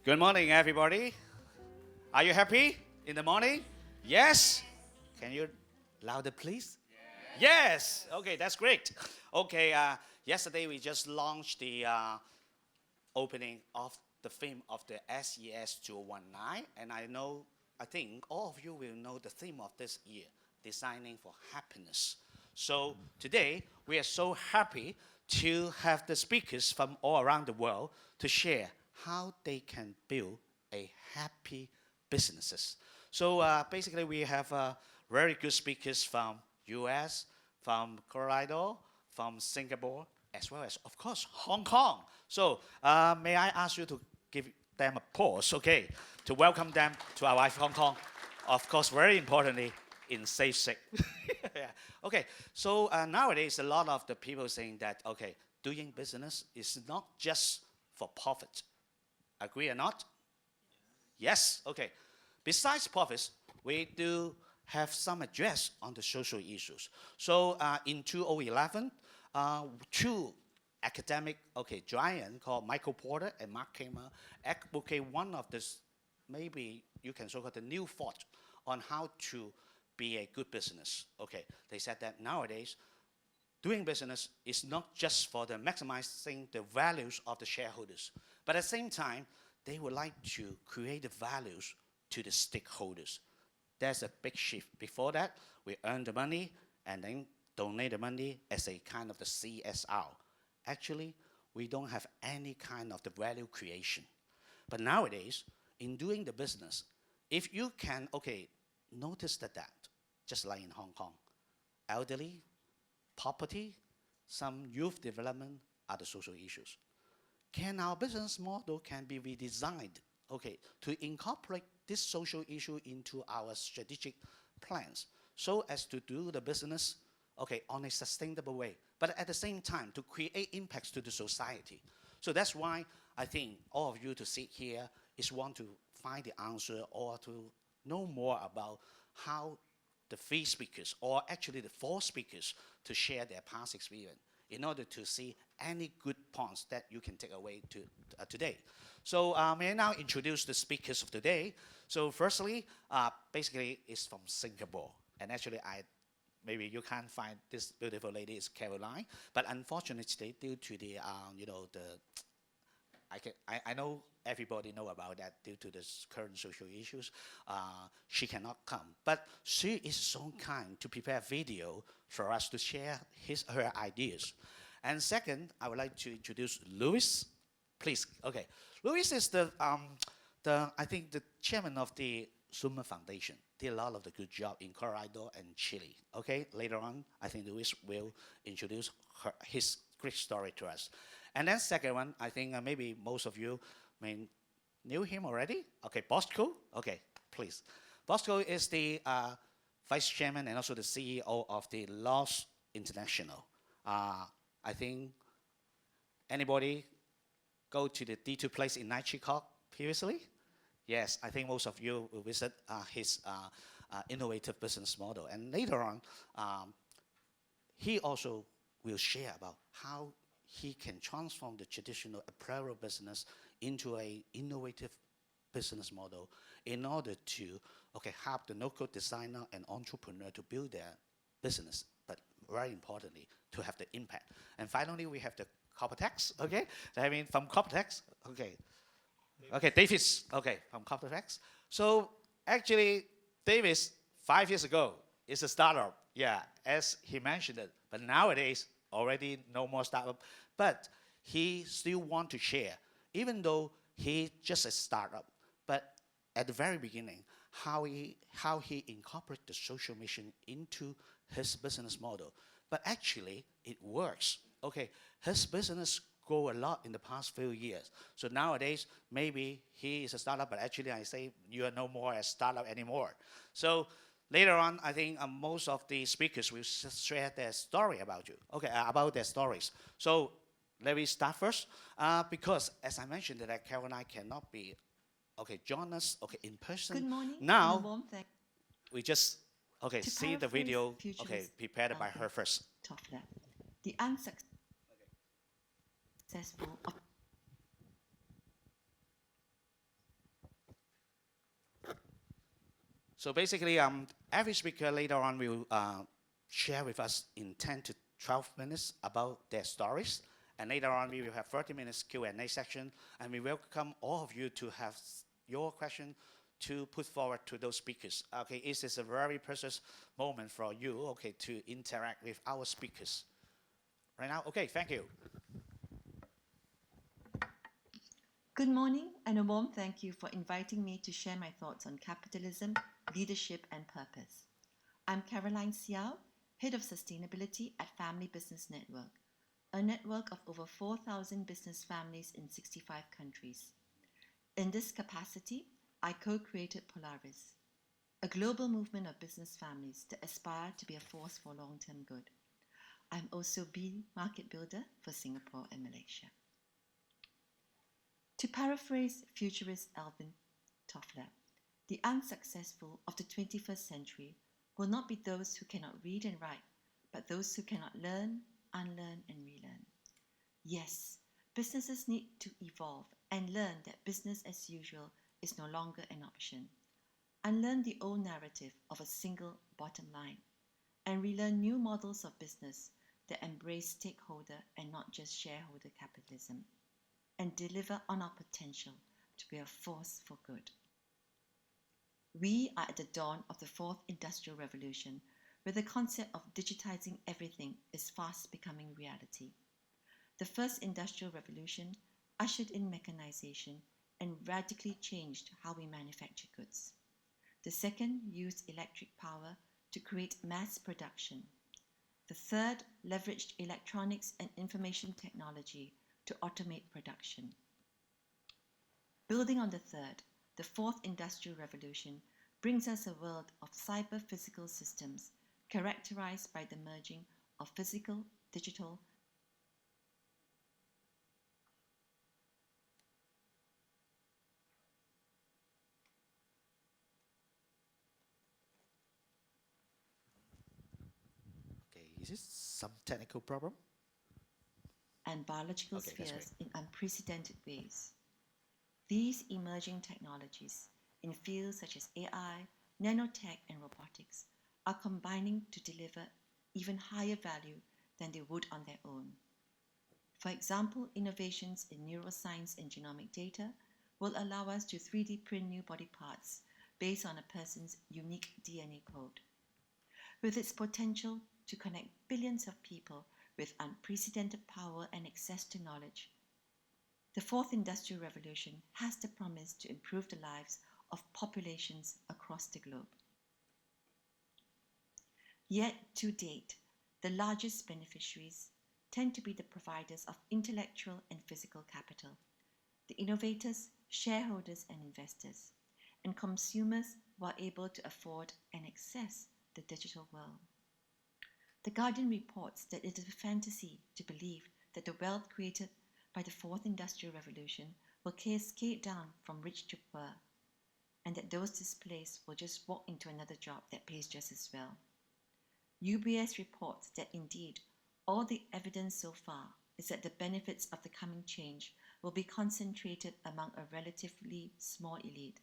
Good morning, everybody. Are you happy in the morning? Yes? Can you louder, please? Yes. Okay, that's great. Okay, yesterday we just launched the opening of the theme of the SES 2019, and I think all of you will know the theme of this year, Designing for Happiness. So today we are so happy to have the speakers from all around the world to share how they can build a happy businesses. So basically we have very good speakers from US, from Colorado, from Singapore, as well as, of course, Hong Kong. So may I ask you to give them a pause, okay, to welcome them to our live Hong Kong. Of course, very importantly, in safe sake. Yeah. Okay, so nowadays a lot of the people saying that, okay, doing business is not just for profit. Agree or not? Yes, okay. Besides profits, we do have some address on the social issues. So in 2011, two academic giants called Michael Porter and Mark Kramer advocate one of this, maybe you can so-called the new thought on how to be a good business. Okay, they said that nowadays, doing business is not just for the maximizing the values of the shareholders, but at the same time, they would like to create the values to the stakeholders. There's a big shift. Before that, we earn the money and then donate the money as a kind of the CSR. Actually, we don't have any kind of the value creation. But nowadays, in doing the business, if you can, notice that, just like in Hong Kong, elderly, property, some youth development are the social issues. Can our business model can be redesigned, to incorporate this social issue into our strategic plans so as to do the business, on a sustainable way, but at the same time to create impacts to the society. So that's why I think all of you to sit here is want to find the answer or to know more about how the three speakers, or actually the four speakers, to share their past experience in order to see any good points that you can take away to today. So may I now introduce the speakers of today. So firstly, basically it's from Singapore. And actually maybe you can't find this beautiful lady is Caroline, but unfortunately due to the, I know everybody know about that due to the current social issues. She cannot come, but she is so kind to prepare a video for us to share her ideas. And second, I would like to introduce Luis. Please, Luis is I think the chairman of the ZOMA Foundation. Did a lot of the good job in Colorado and Chile. Later on, I think Luis will introduce his great story to us. And then second one, I think maybe most of you knew him already. Bosco. Please. Bosco is the vice chairman and also the CEO of the Laws International. I think anybody go to the D2 place in Night Chicago previously? Yes, I think most of you will visit his innovative business model. And later on, he also will share about how he can transform the traditional apparel business into an innovative business model in order to help the local designer and entrepreneur to build their business, but very importantly, to have the impact. And finally, we have the Corporatex, from Corporatex, Davis, from Corporatex. So actually, Davis, 5 years ago, is a startup, as he mentioned it, but nowadays, already no more startup, but he still want to share, even though he just a startup, but at the very beginning, how he incorporate the social mission into his business model. But actually, it works. His business grow a lot in the past few years. So nowadays, maybe he is a startup, but actually I say you are no more a startup anymore. So later on, I think most of the speakers will share their story about you, about their stories. So let me start first, because as I mentioned that Caroline cannot be, join us, in person. Good morning. Now, we just, see the video, prepared by her first. The unsuccessful So basically, every speaker later on will share with us in 10 to 12 minutes about their stories. And later on, we will have 30 minutes Q&A section. And we welcome all of you to have your question to put forward to those speakers. Okay, this is a very precious moment for you, okay, to interact with our speakers. Right now, okay, thank you. Good morning and a warm thank you for inviting me to share my thoughts on capitalism, leadership and purpose. I'm Caroline Xiao, Head of Sustainability at Family Business Network, a network of over 4,000 business families in 65 countries. In this capacity, I co-created Polaris, a global movement of business families that aspire to be a force for long-term good. I'm also Bee Market Builder for Singapore and Malaysia. To paraphrase futurist Alvin Toffler, the unsuccessful of the 21st century will not be those who cannot read and write, but those who cannot learn, unlearn, and relearn. Yes, businesses need to evolve and learn that business as usual is no longer an option. Unlearn the old narrative of a single bottom line, and relearn new models of business that embrace stakeholder and not just shareholder capitalism, and deliver on our potential to be a force for good. We are at the dawn of the fourth industrial revolution, where the concept of digitizing everything is fast becoming reality. The first industrial revolution ushered in mechanization and radically changed how we manufacture goods. The second used electric power to create mass production. The third leveraged electronics and information technology to automate production. Building on the third, the fourth industrial revolution brings us a world of cyber-physical systems characterized by the merging of physical, digital, Okay, is this some technical problem? and biological Okay, that's spheres in unprecedented ways. These emerging technologies in fields such as AI, nanotech, and robotics are combining to deliver even higher value than they would on their own. For example, innovations in neuroscience and genomic data will allow us to 3D print new body parts based on a person's unique DNA code. With its potential to connect billions of people with unprecedented power and access to knowledge, the fourth industrial revolution has the promise to improve the lives of populations across the globe. Yet, to date, the largest beneficiaries tend to be the providers of intellectual and physical capital, the innovators, shareholders, and investors, and consumers who are able to afford and access the digital world. The Guardian reports that it is a fantasy to believe that the wealth created by the fourth industrial revolution will cascade down from rich to poor, and that those displaced will just walk into another job that pays just as well. UBS reports that indeed, all the evidence so far is that the benefits of the coming change will be concentrated among a relatively small elite,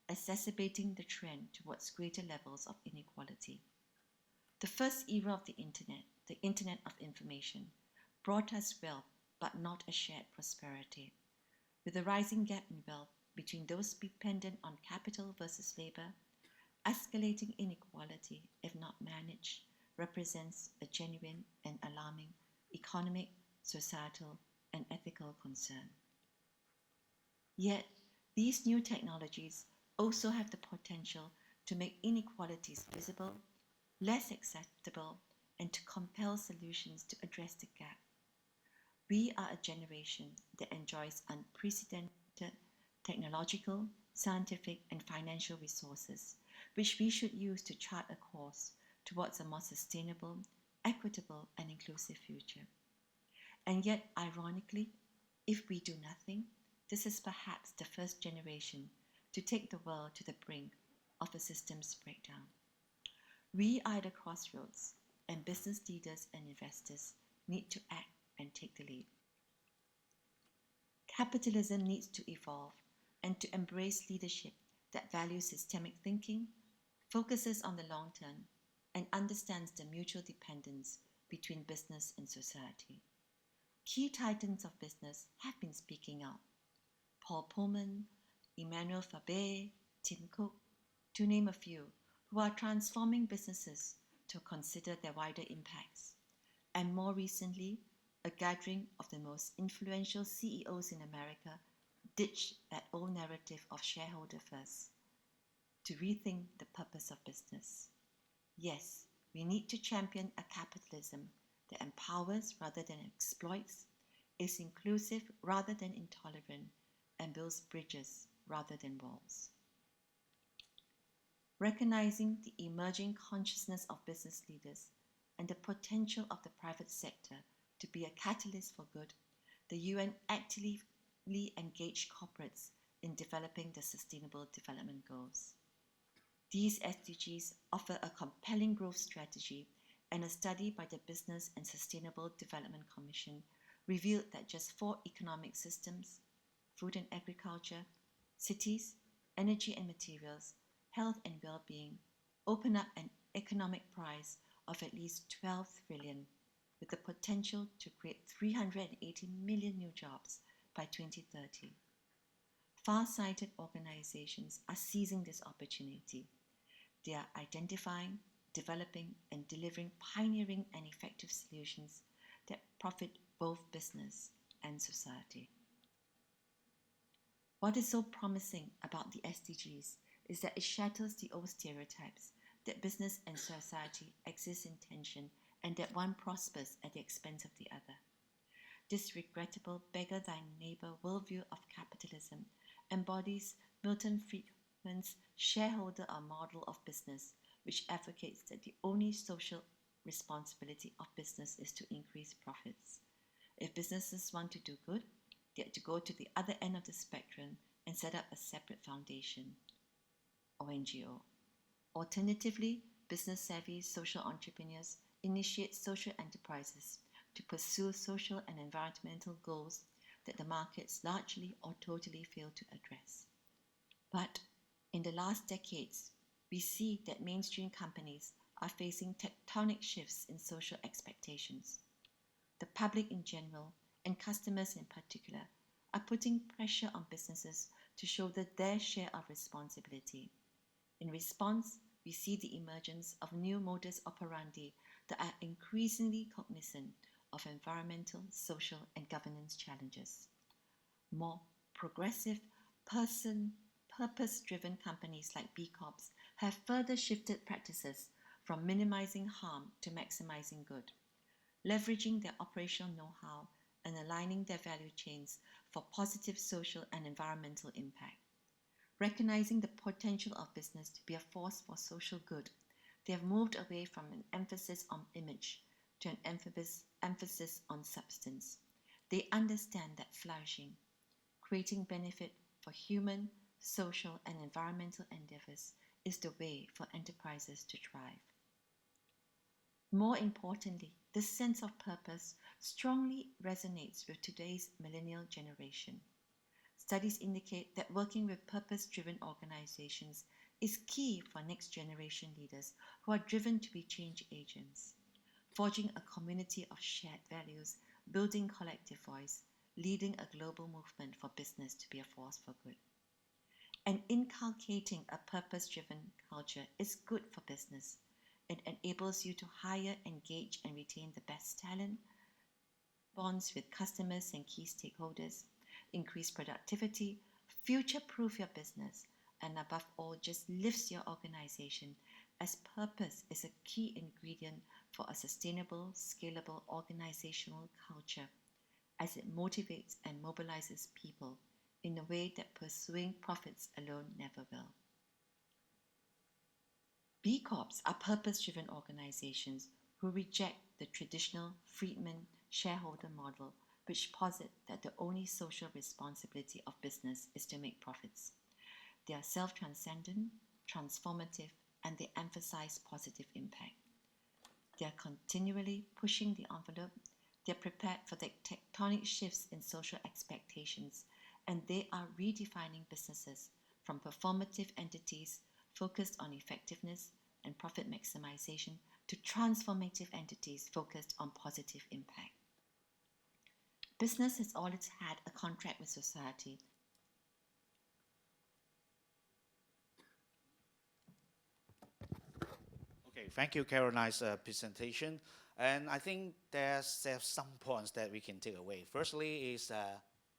exacerbating the trend towards greater levels of inequality. The first era of the Internet of Information, brought us wealth but not a shared prosperity. With a rising gap in wealth between those dependent on capital versus labor, escalating inequality, if not managed, represents a genuine and alarming economic, societal, and ethical concern. Yet, these new technologies also have the potential to make inequalities visible, less acceptable, and to compel solutions to address the gap. We are a generation that enjoys unprecedented technological, scientific, and financial resources, which we should use to chart a course towards a more sustainable, equitable, and inclusive future. And yet, ironically, if we do nothing, this is perhaps the first generation to take the world to the brink of a systems breakdown. We are at a crossroads, and business leaders and investors need to act and take the lead. Capitalism needs to evolve and to embrace leadership that values systemic thinking, focuses on the long term, and understands the mutual dependence between business and society. Key titans of business have been speaking out. Paul Pullman, Emmanuel Faber, Tim Cook, to name a few, who are transforming businesses to consider their wider impacts. And more recently, a gathering of the most influential CEOs in America ditched that old narrative of shareholder first to rethink the purpose of business. Yes, we need to champion a capitalism that empowers rather than exploits, is inclusive rather than intolerant, and builds bridges rather than walls. Recognizing the emerging consciousness of business leaders and the potential of the private sector to be a catalyst for good, the UN actively engaged corporates in developing the Sustainable Development Goals. These SDGs offer a compelling growth strategy, and a study by the Business and Sustainable Development Commission revealed that just 4 economic systems, food and agriculture, cities, energy and materials, health and well-being, open up an economic prize of at least 12 trillion, with the potential to create 380 million new jobs by 2030. Far-sighted organizations are seizing this opportunity. They are identifying, developing, and delivering pioneering and effective solutions that profit both business and society. What is so promising about the SDGs is that it shatters the old stereotypes that business and society exist in tension and that one prospers at the expense of the other. This regrettable beggar-thy-neighbor worldview of capitalism embodies Milton Friedman's shareholder or model of business, which advocates that the only social responsibility of business is to increase profits. If businesses want to do good, they have to go to the other end of the spectrum and set up a separate foundation or NGO. Alternatively, business-savvy social entrepreneurs initiate social enterprises to pursue social and environmental goals that the markets largely or totally fail to address. But in the last decades, we see that mainstream companies are facing tectonic shifts in social expectations. The public in general, and customers in particular, are putting pressure on businesses to shoulder their share of responsibility. In response, we see the emergence of new modus operandi that are increasingly cognizant of environmental, social, and governance challenges. More progressive, purpose-driven companies like B Corps have further shifted practices from minimizing harm to maximizing good, leveraging their operational know-how and aligning their value chains for positive social and environmental impact. Recognizing the potential of business to be a force for social good, they have moved away from an emphasis on image to an emphasis on substance. They understand that flourishing, creating benefit for human, social, and environmental endeavors is the way for enterprises to thrive. More importantly, this sense of purpose strongly resonates with today's millennial generation. Studies indicate that working with purpose-driven organizations is key for next-generation leaders who are driven to be change agents, forging a community of shared values, building collective voice, leading a global movement for business to be a force for good. And inculcating a purpose-driven culture is good for business. It enables you to hire, engage, and retain the best talent, bonds with customers and key stakeholders, increase productivity, future-proof your business, and above all, just lifts your organization, as purpose is a key ingredient for a sustainable, scalable organizational culture, as it motivates and mobilizes people in a way that pursuing profits alone never will. B Corps are purpose-driven organizations who reject the traditional Friedman shareholder model, which posit that the only social responsibility of business is to make profits. They are self-transcendent, transformative, and they emphasize positive impact. They are continually pushing the envelope. They are prepared for the tectonic shifts in social expectations, and they are redefining businesses from performative entities focused on effectiveness and profit maximization to transformative entities focused on positive impact. Business has always had a contract with society. Okay, thank you, Caroline's presentation. And I think there's some points that we can take away. Firstly is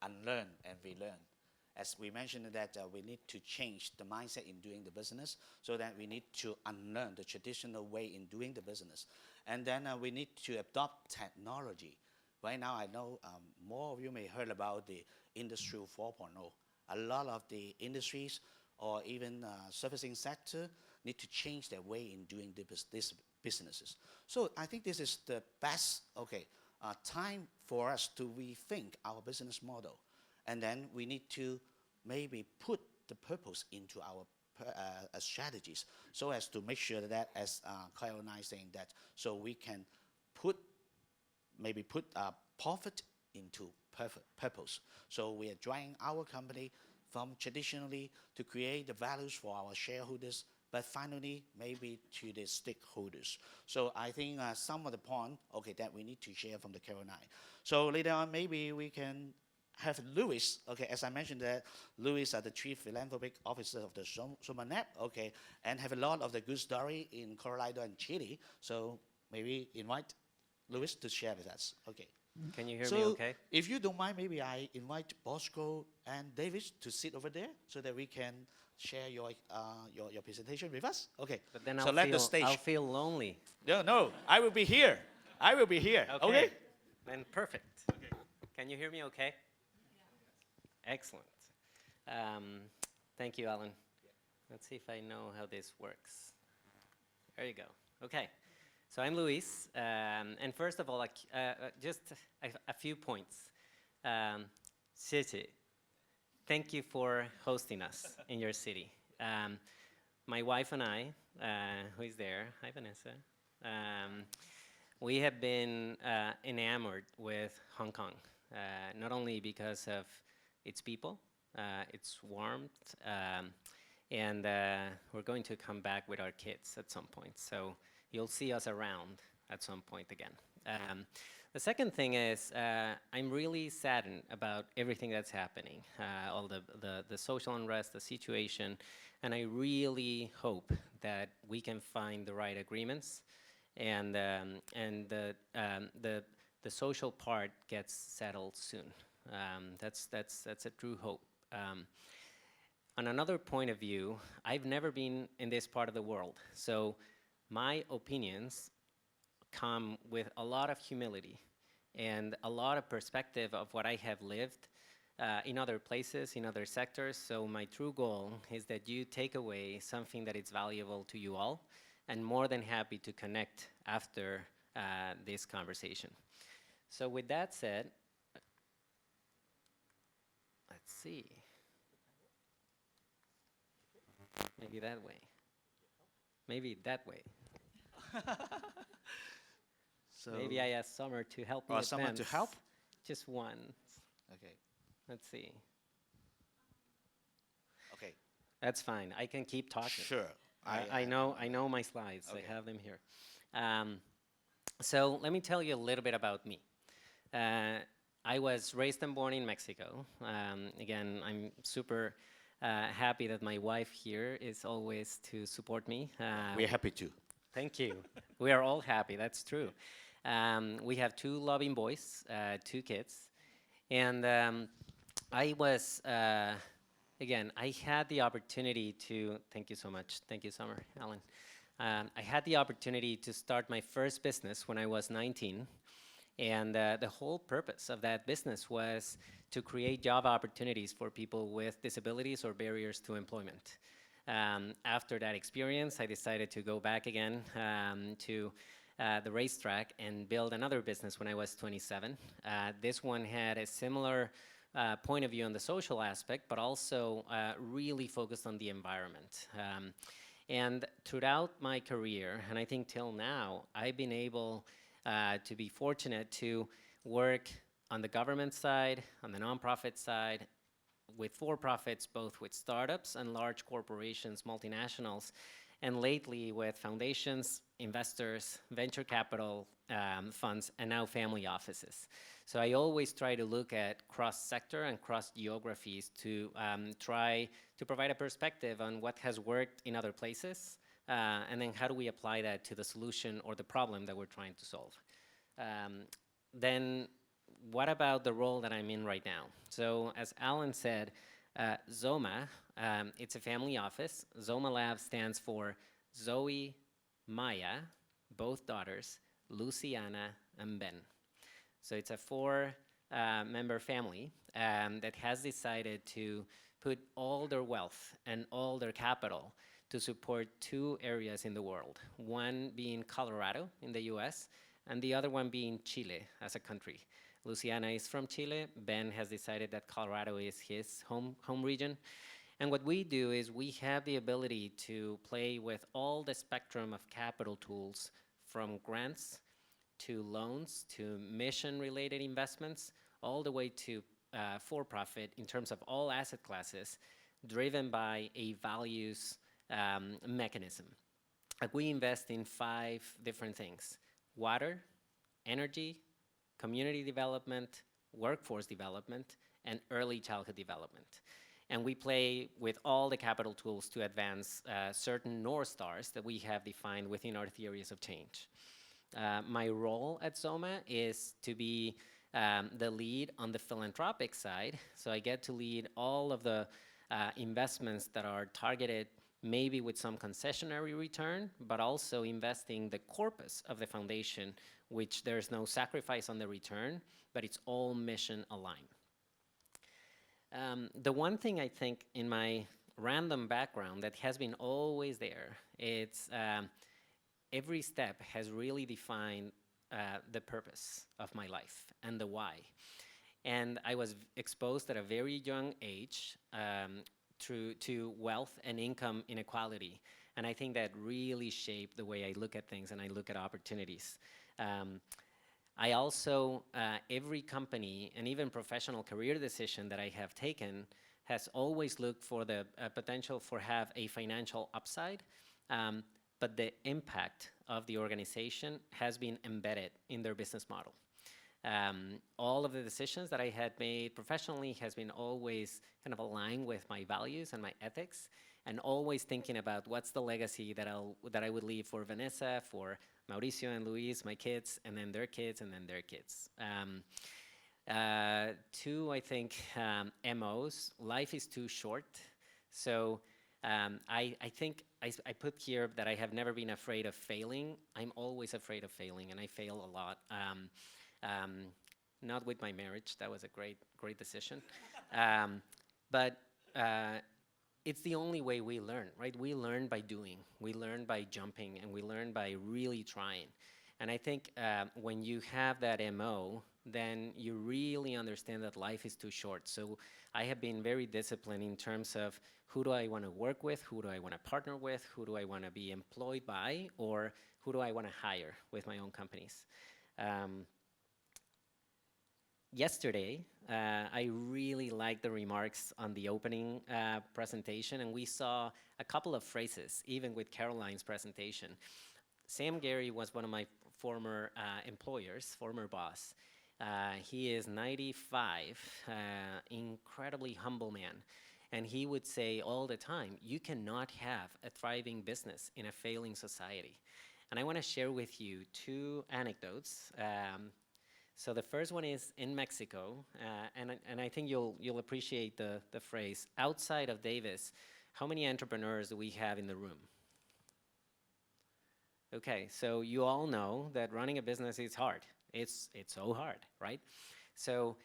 unlearn and relearn. As we mentioned that we need to change the mindset in doing the business, so that we need to unlearn the traditional way in doing the business. And then we need to adopt technology. Right now, I know more of you may heard about the Industry 4.0. A lot of the industries or even servicing sector need to change their way in doing these businesses. So I think this is the best time for us to rethink our business model. And then we need to maybe put the purpose into our strategies, so as to make sure that, as Caroline is saying, that so we can put profit into purpose. So we are driving our company from traditionally to create the values for our shareholders, but finally maybe to the stakeholders. So I think some of the point that we need to share from the Caroline. So later on maybe we can have Luis, as I mentioned that Luis is the Chief Philanthropic Officer of the ZOMALAB, and have a lot of the good story in Colorado and Chile. So maybe invite Luis to share with us. Can you hear me okay? If you don't mind, maybe I invite Bosco and David to sit over there so that we can share your presentation with us. Okay. But then so I'll feel lonely. No, I will be here. Okay? Then perfect. Okay. Can you hear me okay? Excellent. Thank you, Alan. Let's see if I know how this works. There you go. Okay. So I'm Luis, and first of all, just a few points. 谢谢. Thank you for hosting us in your city. My wife and I, who is there, hi Vanessa, we have been enamored with Hong Kong, not only because of its people, its warmth, and we're going to come back with our kids at some point. So you'll see us around at some point again. The second thing is I'm really saddened about everything that's happening, all the social unrest, the situation, and I really hope that we can find the right agreements and the social part gets settled soon. That's a true hope. On another point of view, I've never been in this part of the world, so my opinions come with a lot of humility and a lot of perspective of what I have lived in other places, in other sectors. So my true goal is that you take away something that is valuable to you all, and more than happy to connect after this conversation. So with that said, let's see. Maybe that way. Maybe that way. So maybe I ask Summer to help me. Summer to help? Just one. Okay. Let's see. Okay. That's fine. I can keep talking. Sure. I know my slides. Okay. I have them here. So let me tell you a little bit about me. I was raised and born in Mexico. Again, I'm super happy that my wife here is always to support me. We're happy too. Thank you. We are all happy, that's true. We have two loving boys, 2 kids. And I was, again, I had the opportunity to, thank you so much. Thank you, Summer, Alan. I had the opportunity to start my first business when I was 19. And the whole purpose of that business was to create job opportunities for people with disabilities or barriers to employment. After that experience, I decided to go back again to the racetrack and build another business when I was 27. This one had a similar point of view on the social aspect, but also really focused on the environment. And throughout my career, and I think till now, I've been able to be fortunate to work on the government side, on the nonprofit side, with for-profits, both with startups and large corporations, multinationals, and lately with foundations, investors, venture capital funds, and now family offices. So I always try to look at cross-sector and cross-geographies to try to provide a perspective on what has worked in other places, and then how do we apply that to the solution or the problem that we're trying to solve. Then what about the role that I'm in right now? So as Alan said, ZOMA, it's a family office. ZOMALAB stands for Zoe, Maya, both daughters, Luciana, and Ben. So it's a four-member family that has decided to put all their wealth and all their capital to support two areas in the world, one being Colorado in the US, and the other one being Chile as a country. Luciana is from Chile. Ben has decided that Colorado is his home region. And what we do is we have the ability to play with all the spectrum of capital tools, from grants to loans to mission-related investments, all the way to for-profit in terms of all asset classes, driven by a values mechanism. Like, we invest in 5 different things: water, energy, community development, workforce development, and early childhood development. And we play with all the capital tools to advance certain North Stars that we have defined within our theories of change. My role at ZOMA is to be the lead on the philanthropic side. So I get to lead all of the investments that are targeted maybe with some concessionary return, but also investing the corpus of the foundation, which there's no sacrifice on the return, but it's all mission aligned. The one thing I think in my random background that has been always there, it's every step has really defined the purpose of my life and the why. And I was exposed at a very young age to wealth and income inequality. And I think that really shaped the way I look at things and I look at opportunities. I also, every company and even professional career decision that I have taken has always looked for the potential for have a financial upside, but the impact of the organization has been embedded in their business model. All of the decisions that I had made professionally has been always kind of aligned with my values and my ethics, and always thinking about what's the legacy that I would leave for Vanessa, for Mauricio and Luis, my kids, and then their kids, and then their kids. 2, I think, MOs. Life is too short. So I think I put here that I have never been afraid of failing. I'm always afraid of failing, and I fail a lot. Not with my marriage. That was a great decision. But it's the only way we learn, right? We learn by doing. We learn by jumping, and we learn by really trying. And I think when you have that MO, then you really understand that life is too short. So I have been very disciplined in terms of who do I want to work with, who do I want to partner with, who do I want to be employed by, or who do I want to hire with my own companies. Yesterday, I really liked the remarks on the opening presentation, and we saw a couple of phrases, even with Caroline's presentation. Sam Gary was one of my former employers, former boss. He is 95, incredibly humble man. And he would say all the time, you cannot have a thriving business in a failing society. And I want to share with you 2 anecdotes. So the first one is in Mexico, and I think you'll appreciate the phrase, outside of Davis, how many entrepreneurs do we have in the room? Okay, so you all know that running a business is hard. It's so hard, right? So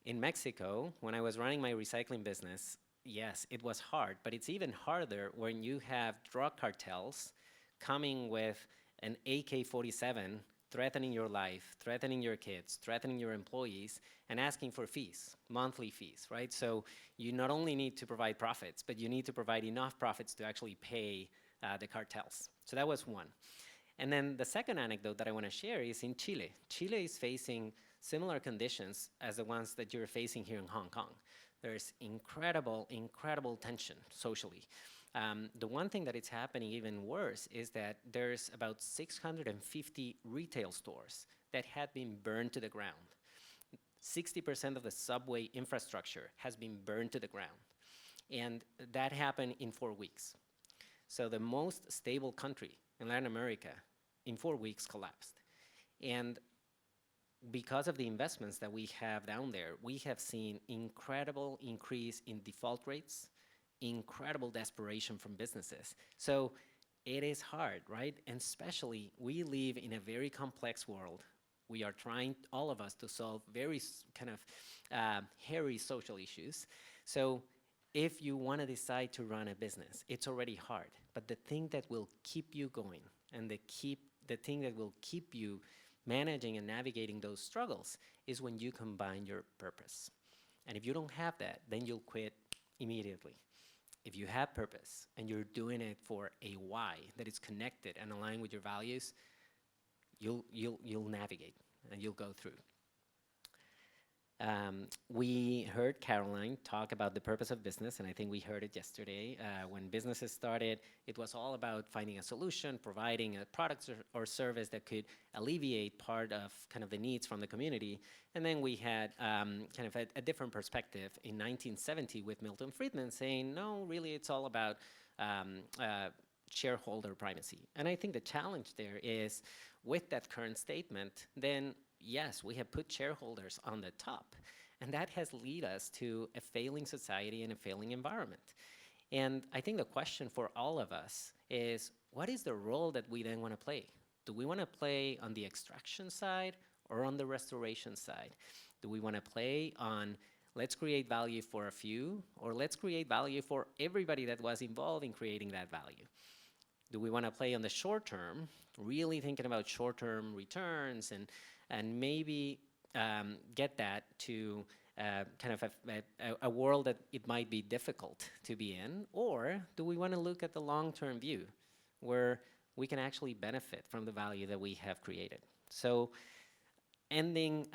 in Mexico, when I was running my recycling business, yes, it was hard, but it's even harder when you have drug cartels coming with an AK-47 threatening your life, threatening your kids, threatening your employees, and asking for fees, monthly fees, right? So you not only need to provide profits, but you need to provide enough profits to actually pay the cartels. So that was one. And then the second anecdote that I want to share is in Chile. Chile is facing similar conditions as the ones that you're facing here in Hong Kong. There's incredible tension socially. The one thing that is happening even worse is that there's about 650 retail stores that had been burned to the ground. 60% of the subway infrastructure has been burned to the ground. And that happened in 4 weeks. So the most stable country in Latin America in 4 weeks collapsed. And because of the investments that we have down there, we have seen incredible increase in default rates, incredible desperation from businesses. So it is hard, right? And especially, we live in a very complex world. We are trying, all of us, to solve very kind of hairy social issues. So if you want to decide to run a business, it's already hard. But the thing that will keep you going and the thing that will keep you managing and navigating those struggles is when you combine your purpose. And if you don't have that, then you'll quit immediately. If you have purpose and you're doing it for a why that is connected and aligned with your values, you'll navigate and you'll go through. We heard Caroline talk about the purpose of business, and I think we heard it yesterday. When businesses started, it was all about finding a solution, providing a product or service that could alleviate part of kind of the needs from the community. And then we had kind of a different perspective in 1970 with Milton Friedman saying, no, really it's all about shareholder primacy. And I think the challenge there is with that current statement, then yes, we have put shareholders on the top, and that has led us to a failing society and a failing environment. And I think the question for all of us is, what is the role that we then want to play? Do we want to play on the extraction side or on the restoration side? Do we want to play on let's create value for a few, or let's create value for everybody that was involved in creating that value? Do we want to play on the short term, really thinking about short-term returns and maybe get that to kind of a world that it might be difficult to be in? Or do we want to look at the long-term view where we can actually benefit from the value that we have created? So ending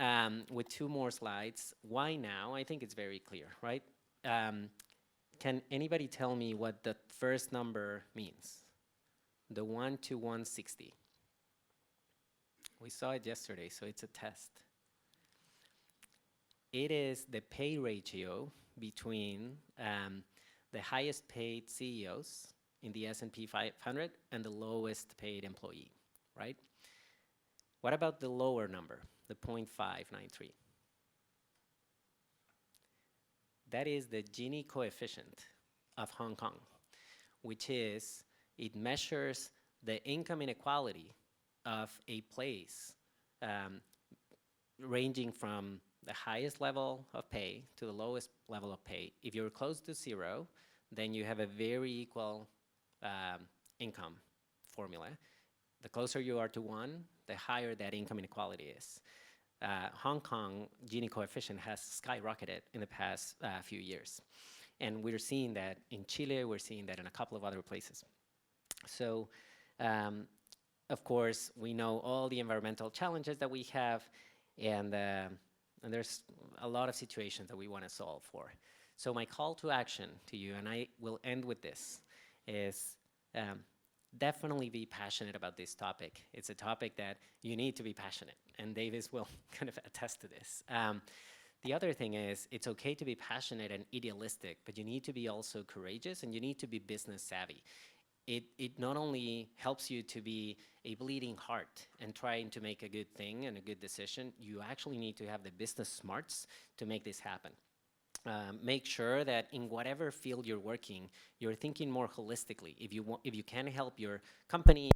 with 2 more slides, why now? I think it's very clear, right? Can anybody tell me what the first number means? The 1 to 160. We saw it yesterday, so it's a test. It is the pay ratio between the highest paid CEOs in the S&P 500 and the lowest paid employee, right? What about the lower number, the 0.593? That is the Gini coefficient of Hong Kong, which is, it measures the income inequality of a place ranging from the highest level of pay to the lowest level of pay. If you're close to 0, then you have a very equal income formula. The closer you are to 1, the higher that income inequality is. Hong Kong Gini coefficient has skyrocketed in the past few years. And we're seeing that in Chile, we're seeing that in a couple of other places. So, of course, we know all the environmental challenges that we have, and there's a lot of situations that we want to solve for. So my call to action to you, and I will end with this, is definitely be passionate about this topic. It's a topic that you need to be passionate, and Davis will kind of attest to this. The other thing is, it's okay to be passionate and idealistic, but you need to be also courageous, and you need to be business savvy. It not only helps you to be a bleeding heart and trying to make a good thing and a good decision, you actually need to have the business smarts to make this happen. Make sure that in whatever field you're working, you're thinking more holistically. If you can help your company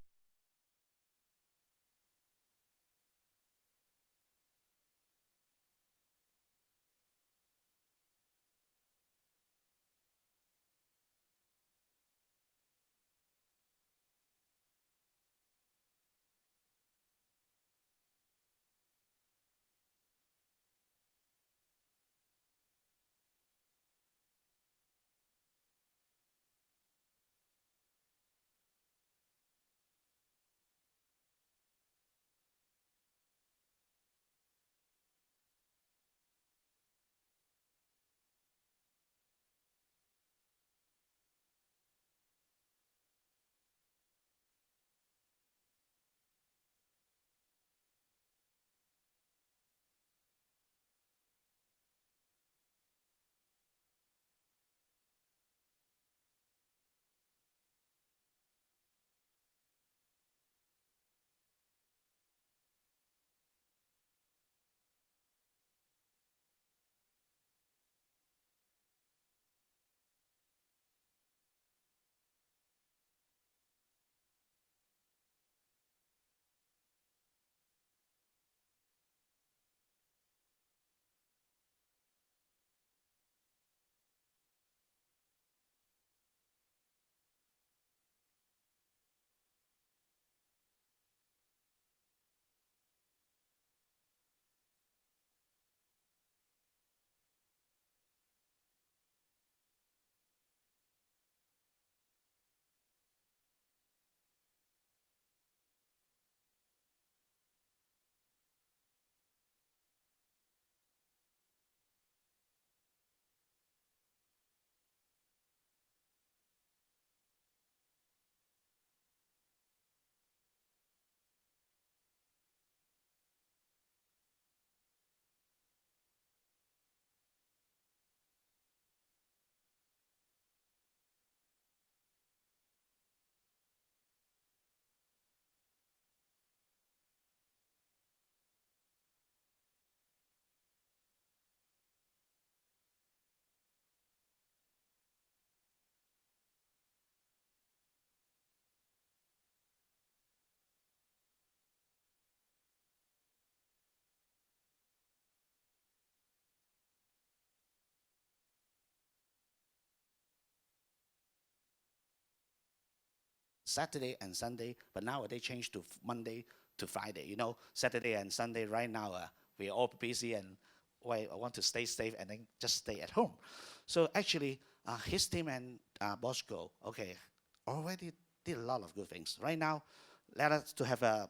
Saturday and Sunday, but now they changed to Monday to Friday. You know, Saturday and Sunday right now we are all busy and I want to stay safe and then just stay at home. So actually, his team and Bosco, okay, already did a lot of good things. Right now, let us to have a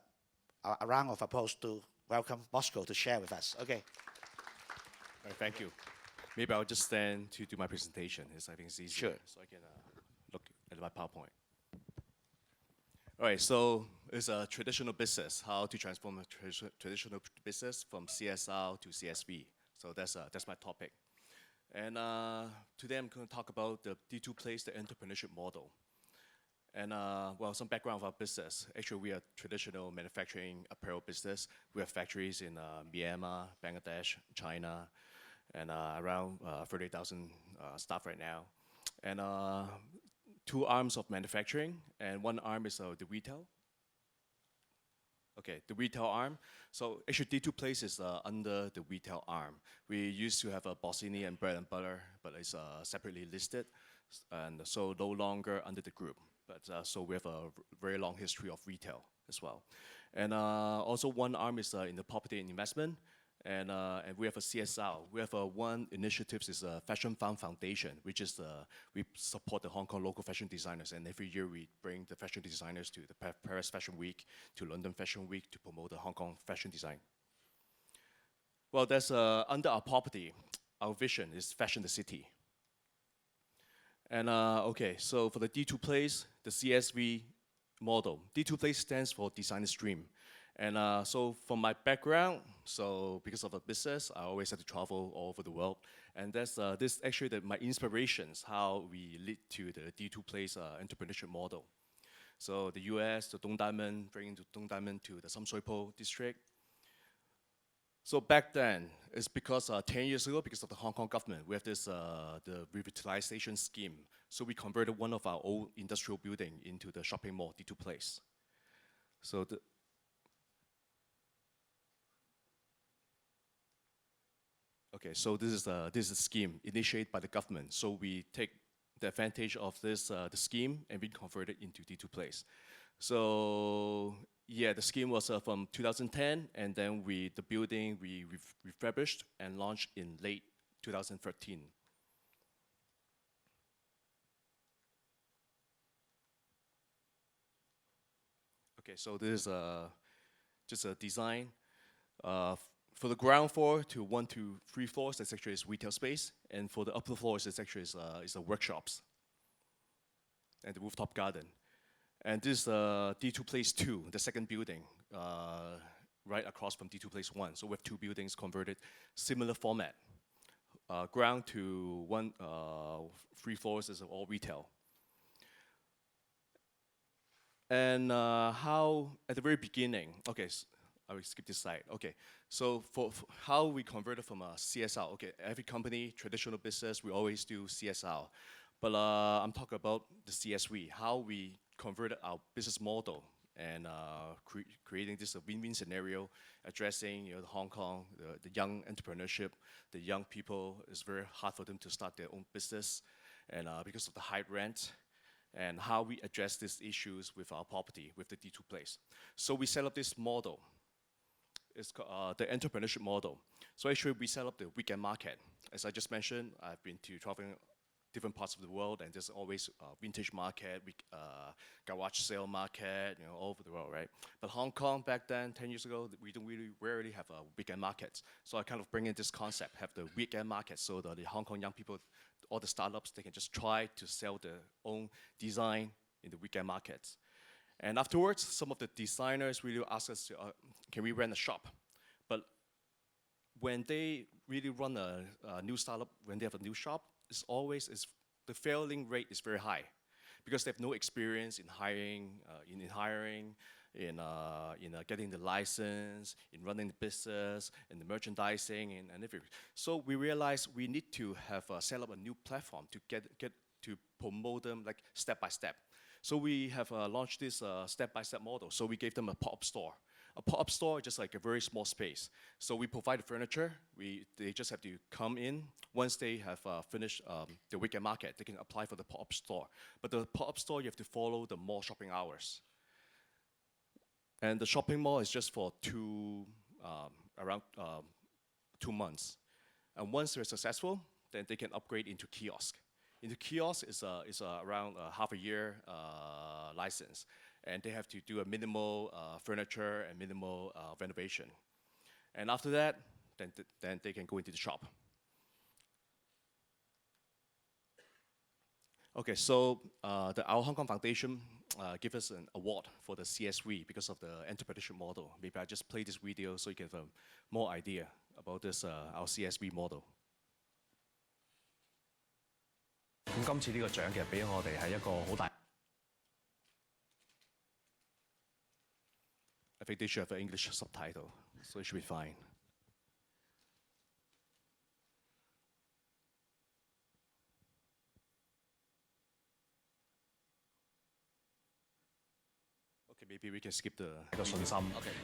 round of applause to welcome Bosco to share with us. Okay. All right, thank you. Maybe I'll just stand to do my presentation. I think it's easier. Sure. So I can look at my PowerPoint. All right, so it's a traditional business, how to transform a traditional business from CSR to CSV. So that's my topic. And today I'm going to talk about the D2 Place, the entrepreneurship model. And well, some background of our business. Actually, we are traditional manufacturing apparel business. We have factories in Myanmar, Bangladesh, China, and around 30,000 staff right now. And 2 arms of manufacturing, and 1 arm is the retail. Okay, the retail arm. So actually, D2 Place is under the retail arm. We used to have a Bossini and Bread and Butter, but it's separately listed, and so no longer under the group. But so we have a very long history of retail as well. And also 1 arm is in the property and investment, and we have a CSR. We have one initiative is a Fashion Fund Foundation, which is we support the Hong Kong local fashion designers, and every year we bring the fashion designers to the Paris Fashion Week, to London Fashion Week to promote the Hong Kong fashion design. Well, there's under our property, our vision is Fashion the City. And okay, so for the D2 Place, the CSV model, D2 Place stands for Designer's Dream. And so from my background, so because of the business, I always had to travel all over the world. And that's this actually my inspirations, how we lead to the D2 Place entrepreneurship model. So the US, the Dong Diamond, bringing the Dong Diamond to the Sam Shui Po district. So back then, it's because 10 years ago, because of the Hong Kong government, we have this the revitalization scheme. So we converted one of our old industrial building into the shopping mall, D2 Place. So okay, so this is a scheme initiated by the government. So we take the advantage of this the scheme and we convert it into D2 Place. So yeah, the scheme was from 2010, and then the building we refurbished and launched in late 2013. Okay, so this is just a design. For the ground floor to 1 to 3 floors, that's actually is retail space, and for the upper floors, it's actually is the workshops and the rooftop garden. And this is D2 Place 2, the second building, right across from D2 Place 1. So we have 2 buildings converted, similar format. Ground to 3 floors is all retail. And how, at the very beginning, okay, I will skip this slide. Okay, so for how we converted from a CSR, okay, every company, traditional business, we always do CSR. But I'm talking about the CSV, how we converted our business model and creating this win-win scenario, addressing the Hong Kong, the young entrepreneurship, the young people. It's very hard for them to start their own business, and because of the high rent, and how we address these issues with our property, with the D2 Place. So we set up this model. It's called the entrepreneurship model. So actually we set up the weekend market. As I just mentioned, I've been to traveling different parts of the world, and there's always vintage market, garage sale market, all over the world, right? But Hong Kong back then, 10 years ago, we don't really rarely have a weekend market. So I kind of bring in this concept, have the weekend market, so that the Hong Kong young people, all the startups, they can just try to sell their own design in the weekend markets. And afterwards, some of the designers really ask us, can we rent a shop? But when they really run a new startup, when they have a new shop, the failing rate is very high because they have no experience in hiring, in getting the license, in running the business, in the merchandising, and everything. So we realized we need to have set up a new platform to get to promote them like step by step. So we have launched this step-by-step model. So we gave them a pop-up store. A pop-up store is just like a very small space. So we provide the furniture. They just have to come in. Once they have finished the weekend market, they can apply for the pop-up store. But the pop-up store, you have to follow the mall shopping hours. And the shopping mall is just for around 2 months. And once they're successful, then they can upgrade into kiosk. Into kiosk is around half a year license. And they have to do a minimal furniture and minimal renovation. And after that, then they can go into the shop. Okay, so our Hong Kong Foundation give us an award for the CSV because of the entrepreneurship model. Maybe I just play this video so you can have more idea about this our CSV model. 咁今次呢個獎其實俾我哋係一個好大。I think they should have an English subtitle, so it should be fine. Okay, maybe we can skip the 一個信心。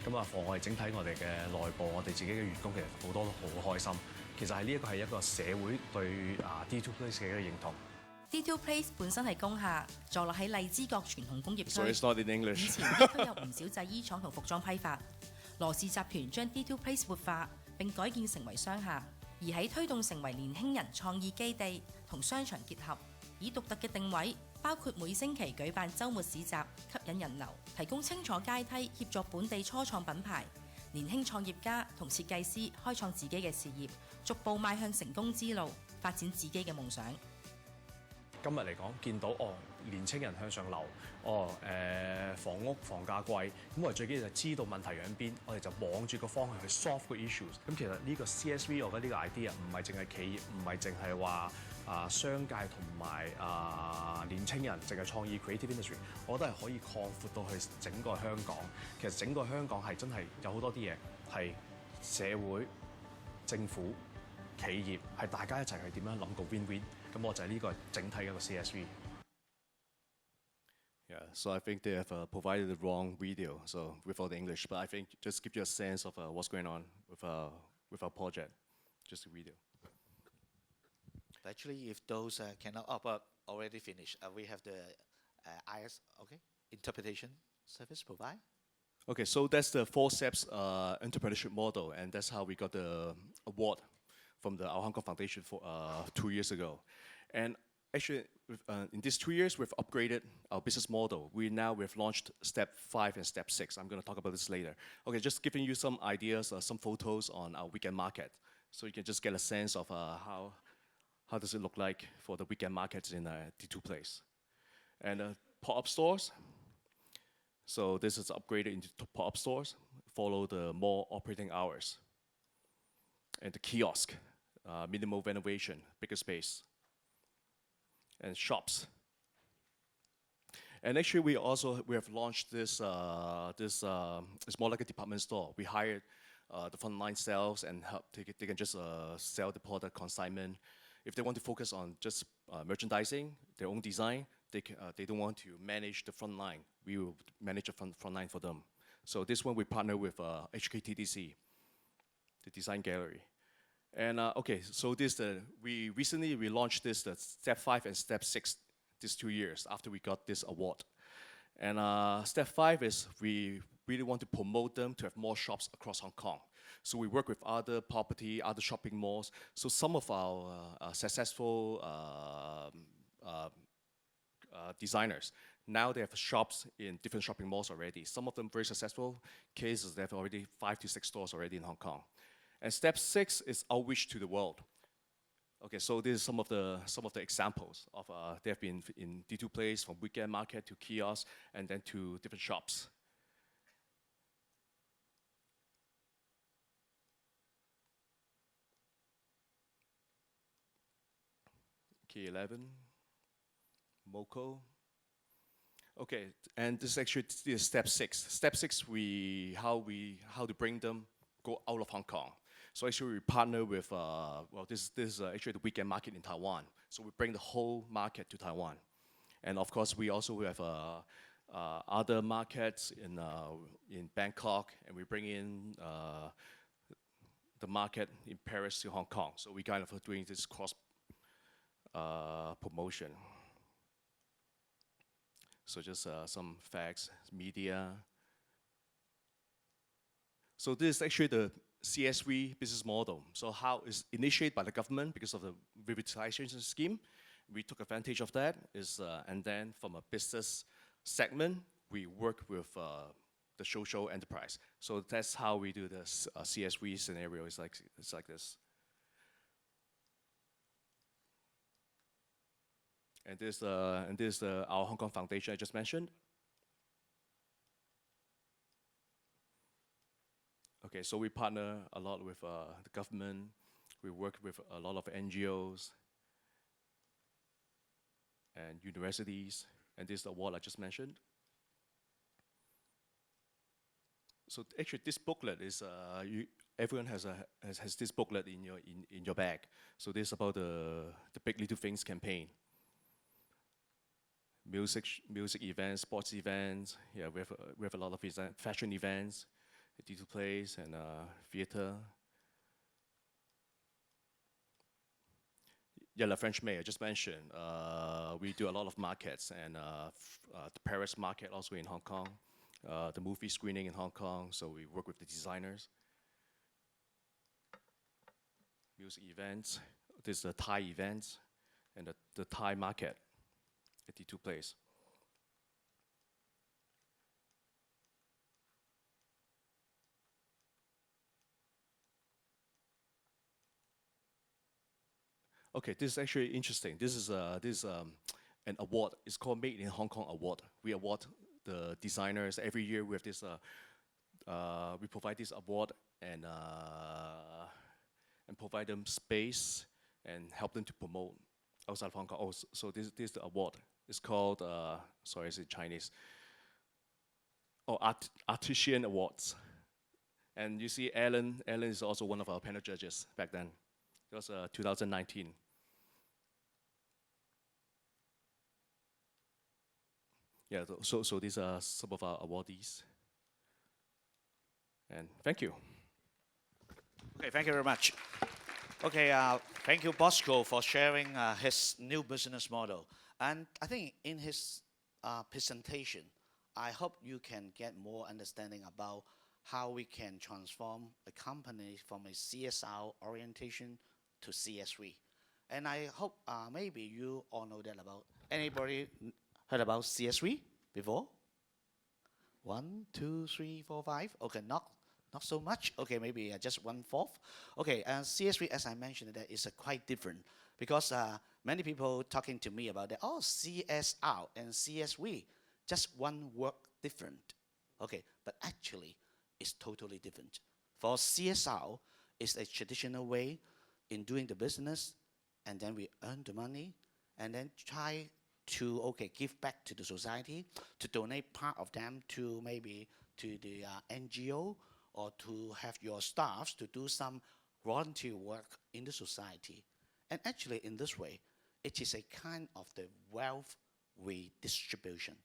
咁啊，妨礙整體我哋嘅內部，我哋自己嘅員工其實好多都好開心。其實係呢一個係一個社會對D2 Place 嘅一個認同。D2 Place 本身係工廈，坐落喺荔枝角傳統工業區。So it's not in 以 English. 前呢區有唔少製衣廠同服裝批發。羅氏集團將 D2 Place 活化並改建成為商廈，而喺推動成為年輕人創意基地同商場結合，以獨特嘅定位，包括每星期舉辦週末市集，吸引人流，提供清楚階梯協助本地初創品牌、年輕創業家同設計師開創自己嘅事業，逐步邁向成功之路，發展自己嘅夢想。今日嚟講，見到年青人向上流，房價貴，咁我哋最緊要就知道問題喺邊，我哋就望住個方向去 solve 個 issues。咁其實呢個 CSV 我覺得呢個 idea 唔係淨係企業，唔係淨係話商界同埋年青人淨係創意 creative industry， 我覺得係可以擴闊到去整個香港。其實整個香港係真係有好多啲嘢係社會、政府、企業係大家一齊去點樣諗個 win-win。咁我就係呢個整體嘅一個 CSV。Yeah, so I think they have provided the wrong video, so without the English. But I think just give you a sense of what's going on with our project, just the video. Actually, if those cannot already finished, we have the IS, okay, interpretation service provide. Okay, so that's the 4 steps entrepreneurship model, and that's how we got the award from our Hong Kong Foundation for 2 years ago. And actually, in these 2 years, we've upgraded our business model. We've launched step 5 and step 6. I'm going to talk about this later. Okay, just giving you some ideas, some photos on our weekend market, so you can just get a sense of how does it look like for the weekend markets in D2 Place. And pop-up stores. So this is upgraded into pop-up stores, follow the mall operating hours. And the kiosk, minimal renovation, bigger space. And shops. And actually, we have launched this. It's more like a department store. We hired the frontline sales and they can just sell the product consignment. If they want to focus on just merchandising, their own design, they don't want to manage the front line. We will manage the front line for them. So this one we partner with HKTDC, the design gallery. And okay, so we recently launched this step 5 and step 6 these 2 years after we got this award. And step 5 is we really want to promote them to have more shops across Hong Kong. So we work with other other shopping malls. So some of our successful designers, now they have shops in different shopping malls already. Some of them very successful cases, they have already 5 to 6 stores already in Hong Kong. And step 6 is outreach to the world. Okay, so this is some of the examples of they have been in D2 Place, from weekend market to kiosk, and then to different shops. K11, Moco. Okay, and this is actually step 6. Step 6, how to bring them go out of Hong Kong. So actually we partner with, this is actually the weekend market in Taiwan. So we bring the whole market to Taiwan. And of course we also have other markets in Bangkok, and we bring in the market in Paris to Hong Kong. So we kind of are doing this cross promotion. So just some facts, media. So this is actually the CSV business model. So how it's initiated by the government because of the revitalization scheme. We took advantage of that, and then from a business segment, we work with the social enterprise. So that's how we do this CSV scenario. It's like this. And this our Hong Kong Foundation I just mentioned. Okay, so we partner a lot with the government. We work with a lot of NGOs and universities. And this is the award I just mentioned. So actually, this booklet is everyone has this booklet in your bag. So this is about the Big Little Things campaign. Music events, sports events. Yeah, we have a lot of fashion events, theatre plays, and theatre. Yeah, La French May, I just mentioned. We do a lot of markets, and the Paris market also in Hong Kong, the movie screening in Hong Kong, so we work with the designers. Music events, this is the Thai events, and the Thai market at the two places. Okay, this is actually interesting. This is an award. It's called Made in Hong Kong Award. We award the designers every year. We have this. We provide this award and provide them space and help them to promote outside of Hong Kong. Oh, so this is the award. It's called sorry, is it Chinese? Oh, Artisan Awards. And you see, Alan is also one of our panel judges back then. It was 2019. Yeah, so these are some of our awardees. And thank you. Okay, thank you very much. Okay, thank you, Bosco, for sharing his new business model. And I think in his presentation, I hope you can get more understanding about how we can transform a company from a CSR orientation to CSV. And I hope maybe you all know that about. Anybody heard about CSV before? 1, 2, 3, 4, 5. Okay, not so much. Okay, maybe just 1/4. Okay, CSV, as I mentioned, that is quite different because many people talking to me about that. Oh, CSR and CSV, just one word different. Okay, but actually, it's totally different. For CSR, it's a traditional way in doing the business, and then we earn the money, and then try to give back to the society, to donate part of them to maybe to the NGO, or to have your staffs to do some volunteer work in the society. And actually, in this way, it is a kind of the wealth redistribution.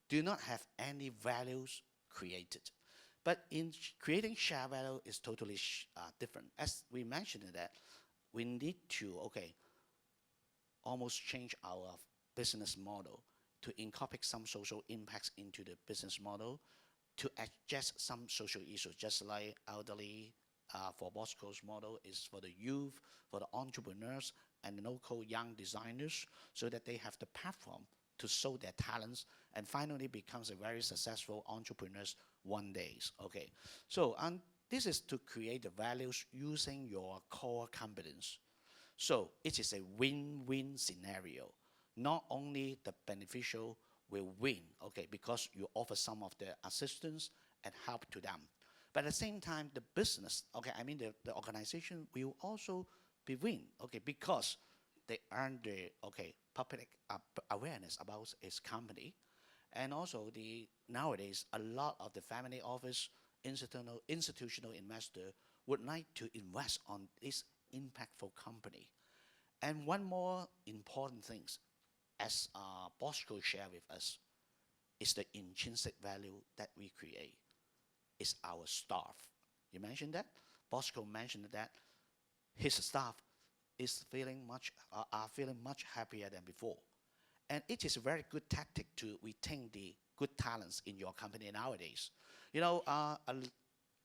Do not have any values created. But in creating share value is totally different. As we mentioned that, we need to, almost change our business model to incorporate some social impacts into the business model, to adjust some social issues, just like elderly, for Bosco's model is for the youth, for the entrepreneurs, and the local young designers, so that they have the platform to show their talents and finally becomes a very successful entrepreneurs one day. Okay, so this is to create the values using your core competence. So it is a win-win scenario. Not only the beneficial will win, because you offer some of the assistance and help to them, but at the same time, the business, the organization will also be win, because they earn the public awareness about its company, and also nowadays a lot of the family office, institutional investor would like to invest on this impactful company. And one more important thing, as Bosco shared with us, is the intrinsic value that we create. It's our staff. You mentioned that? Bosco mentioned that his staff is are feeling much happier than before. And it is a very good tactic to retain the good talents in your company nowadays. You know,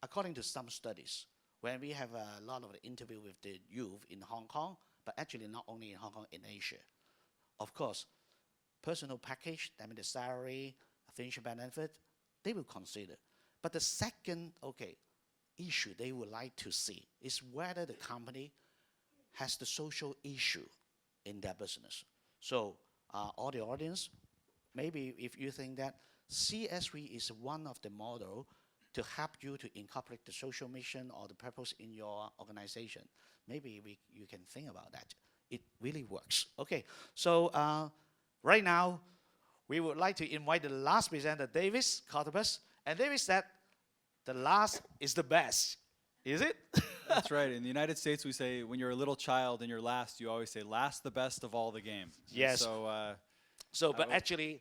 according to some studies, when we have a lot of interview with the youth in Hong Kong, but actually not only in Hong Kong, in Asia, of course, personal package, that means the salary, financial benefit, they will consider. But the second, issue they would like to see is whether the company has the social issue in their business. So, all the audience, maybe if you think that CSV is one of the model to help you to incorporate the social mission or the purpose in your organization, maybe you can think about that. It really works. Okay, so right now, we would like to invite the last presenter, Davis Cottabus. And Davis said, the last is the best. Is it? That's right. In the United States, we say when you're a little child and you're last, you always say last the best of all the game. Yes. And but actually,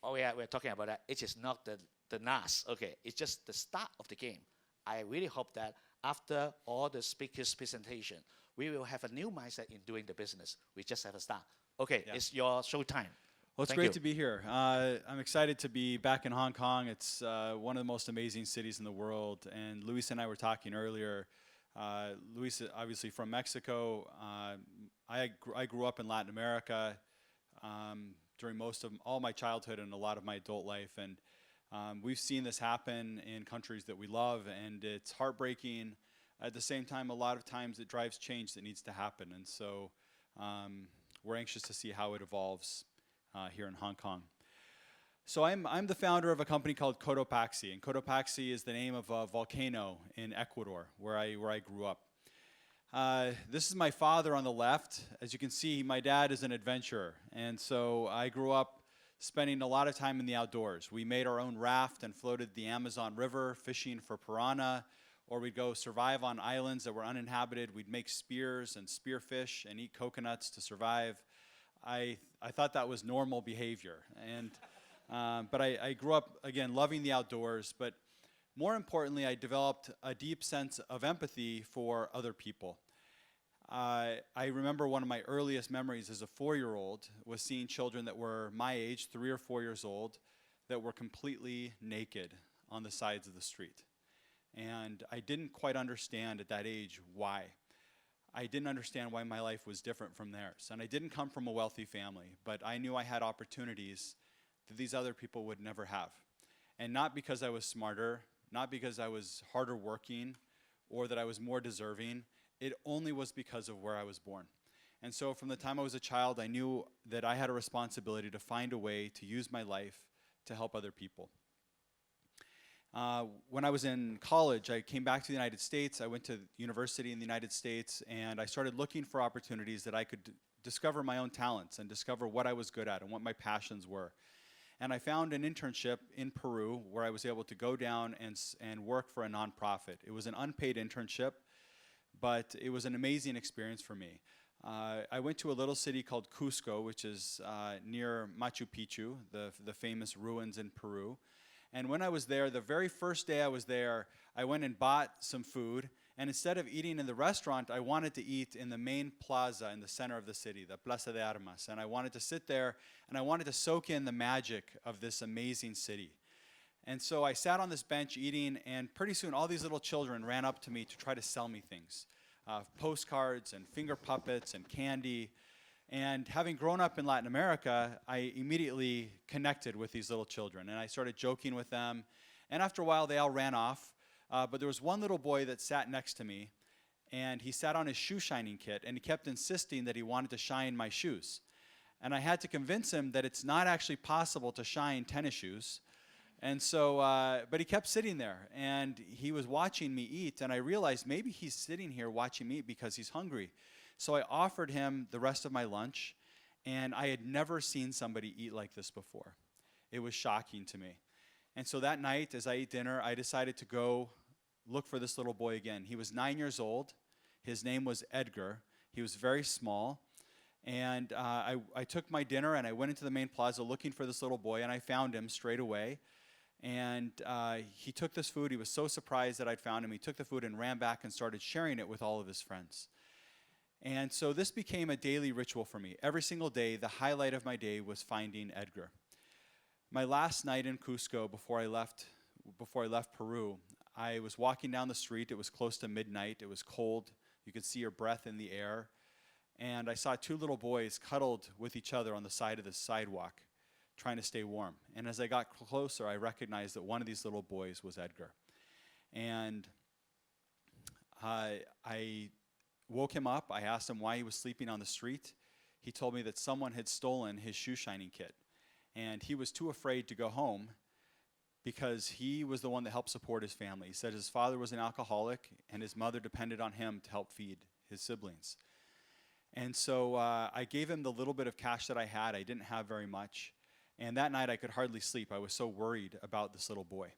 we're talking about that. It is not the last. Okay, it's just the start of the game. I really hope that after all the speakers' presentation, we will have a new mindset in doing the business. We just have a start. Okay, Yeah. It's your show time. Well, it's Thank great you. to be here. I'm excited to be back in Hong Kong. It's one of the most amazing cities in the world. And Luis and I were talking earlier. Luis, obviously from Mexico. I grew up in Latin America during most of all my childhood and a lot of my adult life. And we've seen this happen in countries that we love. And it's heartbreaking. At the same time, a lot of times it drives change that needs to happen. And so we're anxious to see how it evolves here in Hong Kong. So I'm the founder of a company called Cotopaxi, and Cotopaxi is the name of a volcano in Ecuador, where I grew up. This is my father on the left. As you can see, my dad is an adventurer, and so I grew up spending a lot of time in the outdoors. We made our own raft and floated the Amazon River, fishing for piranha, or we'd go survive on islands that were uninhabited. We'd make spears and spearfish and eat coconuts to survive. I thought that was normal behavior, and but I grew up, again, loving the outdoors, but more importantly, I developed a deep sense of empathy for other people. I remember one of my earliest memories as a 4-year-old was seeing children that were my age, 3 or 4 years old, that were completely naked on the sides of the street. And I didn't quite understand at that age why. I didn't understand why my life was different from theirs. And I didn't come from a wealthy family, but I knew I had opportunities that these other people would never have. And not because I was smarter, not because I was harder working, or that I was more deserving. It only was because of where I was born. And so from the time I was a child, I knew that I had a responsibility to find a way to use my life to help other people. When I was in college, I came back to the United States. I went to university in the United States, and I started looking for opportunities that I could discover my own talents and discover what I was good at and what my passions were. And I found an internship in Peru where I was able to go down and work for a nonprofit. It was an unpaid internship, but it was an amazing experience for me. I went to a little city called Cusco, which is near Machu Picchu, the famous ruins in Peru. And when I was there, the very first day I was there, I went and bought some food. And instead of eating in the restaurant, I wanted to eat in the main plaza in the center of the city, the Plaza de Armas. And I wanted to sit there, and I wanted to soak in the magic of this amazing city. And so I sat on this bench eating, and pretty soon all these little children ran up to me to try to sell me things. Postcards and finger puppets and candy. And having grown up in Latin America, I immediately connected with these little children, and I started joking with them. And after a while, they all ran off. But there was one little boy that sat next to me, and he sat on his shoe shining kit, and he kept insisting that he wanted to shine my shoes. And I had to convince him that it's not actually possible to shine tennis shoes. And so, but he kept sitting there, and he was watching me eat, and I realized maybe he's sitting here watching me eat because he's hungry. So I offered him the rest of my lunch, and I had never seen somebody eat like this before. It was shocking to me. And so that night, as I ate dinner, I decided to go look for this little boy again. He was 9 years old. His name was Edgar. He was very small. And I took my dinner and I went into the main plaza looking for this little boy, and I found him straight away. And he took this food. He was so surprised that I'd found him. He took the food and ran back and started sharing it with all of his friends. And so this became a daily ritual for me. Every single day, the highlight of my day was finding Edgar. My last night in Cusco before I left Peru, I was walking down the street. It was close to midnight. It was cold. You could see your breath in the air. And I saw two little boys cuddled with each other on the side of the sidewalk, trying to stay warm. And as I got closer, I recognized that one of these little boys was Edgar. And I woke him up. I asked him why he was sleeping on the street. He told me that someone had stolen his shoe shining kit. And he was too afraid to go home because he was the one that helped support his family. He said his father was an alcoholic and his mother depended on him to help feed his siblings. And so I gave him the little bit of cash that I had. I didn't have very much. And that night I could hardly sleep. I was so worried about this little boy.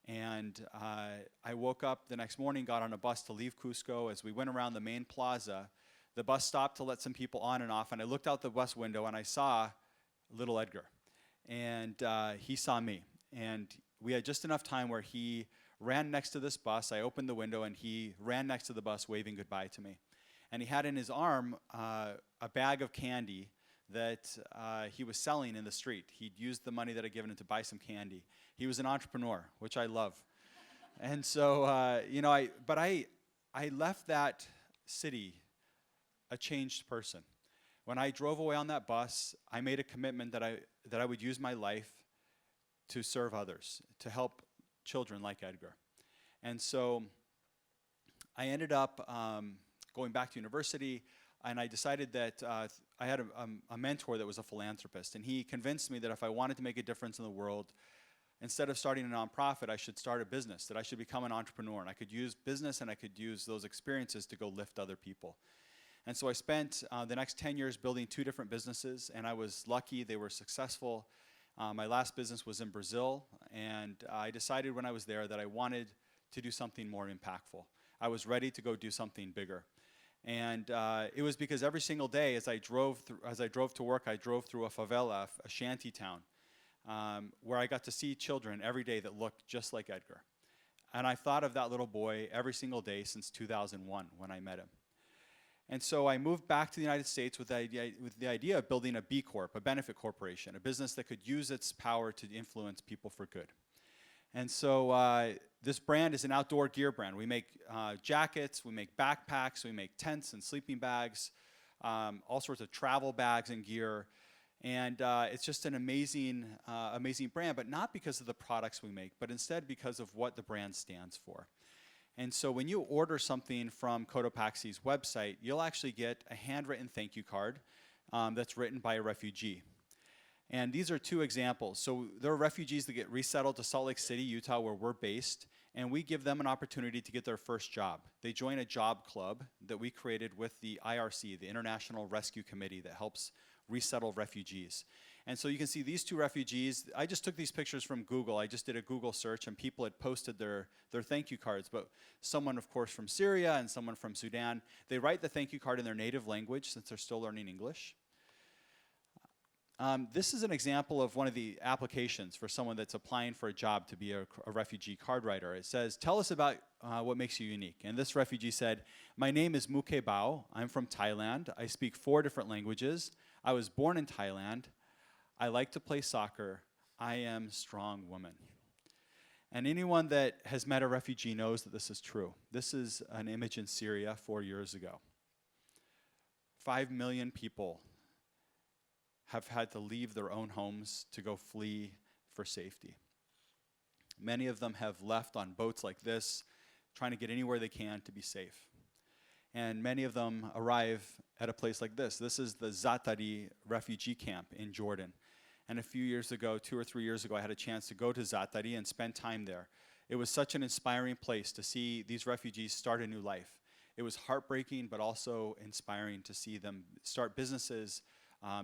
And I woke up the next morning, got on a bus to leave Cusco. As we went around the main plaza, the bus stopped to let some people on and off. And I looked out the bus window and I saw little Edgar. And he saw me. And we had just enough time where he ran next to this bus. I opened the window and he ran next to the bus waving goodbye to me. And he had in his arm a bag of candy that he was selling in the street. He'd used the money that I'd given him to buy some candy. He was an entrepreneur, which I love. And so, I left that city a changed person. When I drove away on that bus, I made a commitment that I would use my life to serve others, to help children like Edgar. And so I ended up going back to university, and I decided that I had a mentor that was a philanthropist, and he convinced me that if I wanted to make a difference in the world, instead of starting a nonprofit, I should start a business, that I should become an entrepreneur, and I could use business and I could use those experiences to go lift other people. And so I spent the next 10 years building 2 different businesses, and I was lucky, they were successful. My last business was in Brazil, and I decided when I was there that I wanted to do something more impactful. I was ready to go do something bigger. And it was because every single day as I drove to work, I drove through a favela, a shanty town, where I got to see children every day that looked just like Edgar. And I thought of that little boy every single day since 2001 when I met him. And so I moved back to the United States with the idea of building a B Corp, a benefit corporation, a business that could use its power to influence people for good. And so this brand is an outdoor gear brand. We make jackets, we make backpacks, we make tents and sleeping bags, all sorts of travel bags and gear. And it's just an amazing brand, but not because of the products we make, but instead because of what the brand stands for. And so when you order something from Cotopaxi's website, you'll actually get a handwritten thank you card that's written by a refugee. And these are 2 examples. So there are refugees that get resettled to Salt Lake City, Utah, where we're based, and we give them an opportunity to get their first job. They join a job club that we created with the IRC, the International Rescue Committee that helps resettle refugees. And so you can see these 2 refugees. I just took these pictures from Google. I just did a Google search, and people had posted their thank you cards. But someone, of course, from Syria and someone from Sudan, they write the thank you card in their native language since they're still learning English. This is an example of one of the applications for someone that's applying for a job to be a refugee card writer. It says, tell us about what makes you unique. And this refugee said, my name is Muke Bao. I'm from Thailand. I speak 4 different languages. I was born in Thailand. I like to play soccer. I am a strong woman. And anyone that has met a refugee knows that this is true. This is an image in Syria 4 years ago. 5 million people have had to leave their own homes to go flee for safety. Many of them have left on boats like this, trying to get anywhere they can to be safe. And many of them arrive at a place like this. This is the Zatari refugee camp in Jordan. And a few years ago, 2 or 3 years ago, I had a chance to go to Zatari and spend time there. It was such an inspiring place to see these refugees start a new life. It was heartbreaking, but also inspiring to see them start businesses.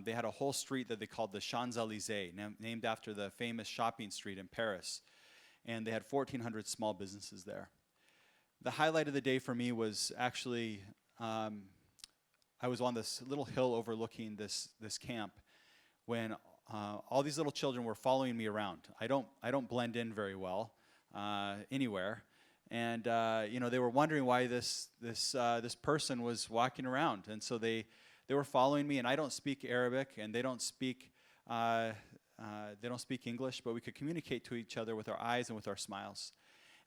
They had a whole street that they called the Champs-Élysées, named after the famous shopping street in Paris. And they had 1,400 small businesses there. The highlight of the day for me was actually I was on this little hill overlooking this camp when all these little children were following me around. I don't blend in very well anywhere, and they were wondering why this person was walking around, and so they were following me. And I don't speak Arabic, and they don't speak English, but we could communicate to each other with our eyes and with our smiles.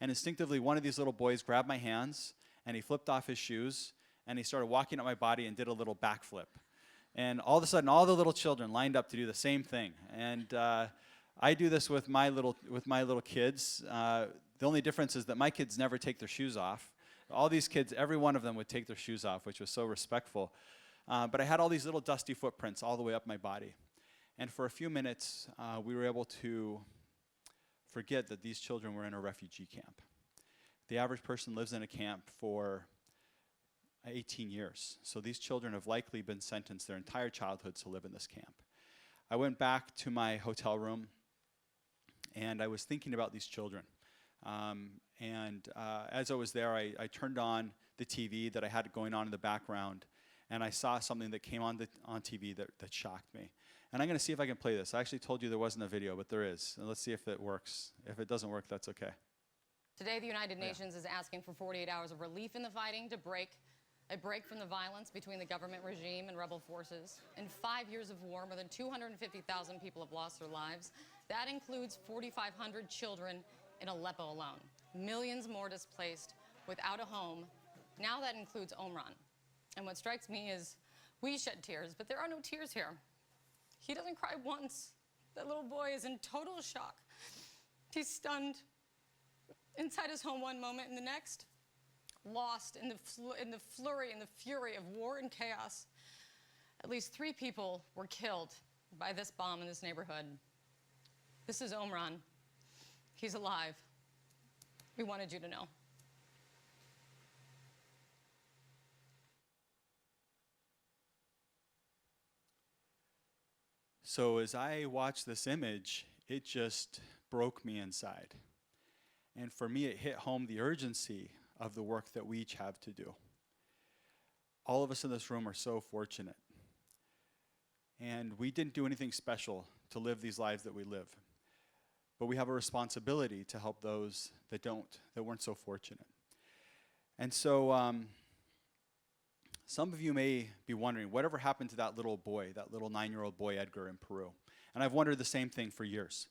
And instinctively, one of these little boys grabbed my hands, and he flipped off his shoes, and he started walking up my body and did a little backflip. And all of a sudden, all the little children lined up to do the same thing. And I do this with my little kids. The only difference is that my kids never take their shoes off. All these kids, every one of them would take their shoes off, which was so respectful. But I had all these little dusty footprints all the way up my body. And for a few minutes, we were able to forget that these children were in a refugee camp. The average person lives in a camp for 18 years. So these children have likely been sentenced their entire childhoods to live in this camp. I went back to my hotel room, and I was thinking about these children. As I was there, I turned on the TV that I had going on in the background, and I saw something that came on TV that shocked me. And I'm going to see if I can play this. I actually told you there wasn't a video, but there is. And let's see if it works. If it doesn't work, that's okay. Today, the United Nations is asking for 48 hours of relief in the fighting to break from the violence between the government regime and rebel forces. In 5 years of war, more than 250,000 people have lost their lives. That includes 4,500 children in Aleppo alone. Millions more displaced without a home. Now that includes Omran. And what strikes me is we shed tears, but there are no tears here. He doesn't cry once. That little boy is in total shock. He's stunned inside his home one moment, and the next, lost in the flurry and the fury of war and chaos. At least 3 people were killed by this bomb in this neighborhood. This is Omran. He's alive. We wanted you to know. So as I watched this image, it just broke me inside. And for me, it hit home the urgency of the work that we each have to do. All of us in this room are so fortunate. And we didn't do anything special to live these lives that we live. But we have a responsibility to help those that weren't so fortunate. And so some of you may be wondering, whatever happened to that little boy, that little 9-year-old boy, Edgar, in Peru? And I've wondered the same thing for years.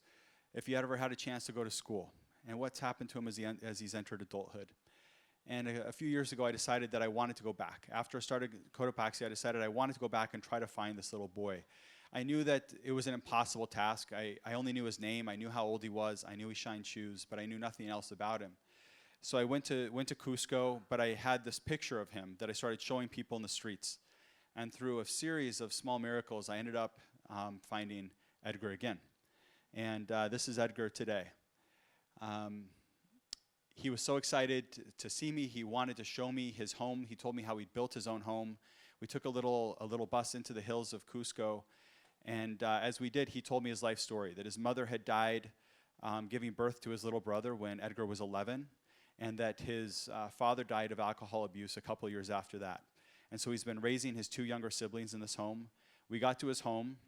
If he had ever had a chance to go to school, and what's happened to him as he's entered adulthood. And a few years ago, I decided that I wanted to go back. After I started Cotopaxi, I decided I wanted to go back and try to find this little boy. I knew that it was an impossible task. I only knew his name. I knew how old he was. I knew he shined shoes, but I knew nothing else about him. So I went to Cusco, but I had this picture of him that I started showing people in the streets. And through a series of small miracles, I ended up finding Edgar again. And this is Edgar today. He was so excited to see me. He wanted to show me his home. He told me how he'd built his own home. We took a little bus into the hills of Cusco. And as we did, he told me his life story, that his mother had died giving birth to his little brother when Edgar was 11, and that his father died of alcohol abuse a couple years after that. And so he's been raising his 2 younger siblings in this home. We got to his home,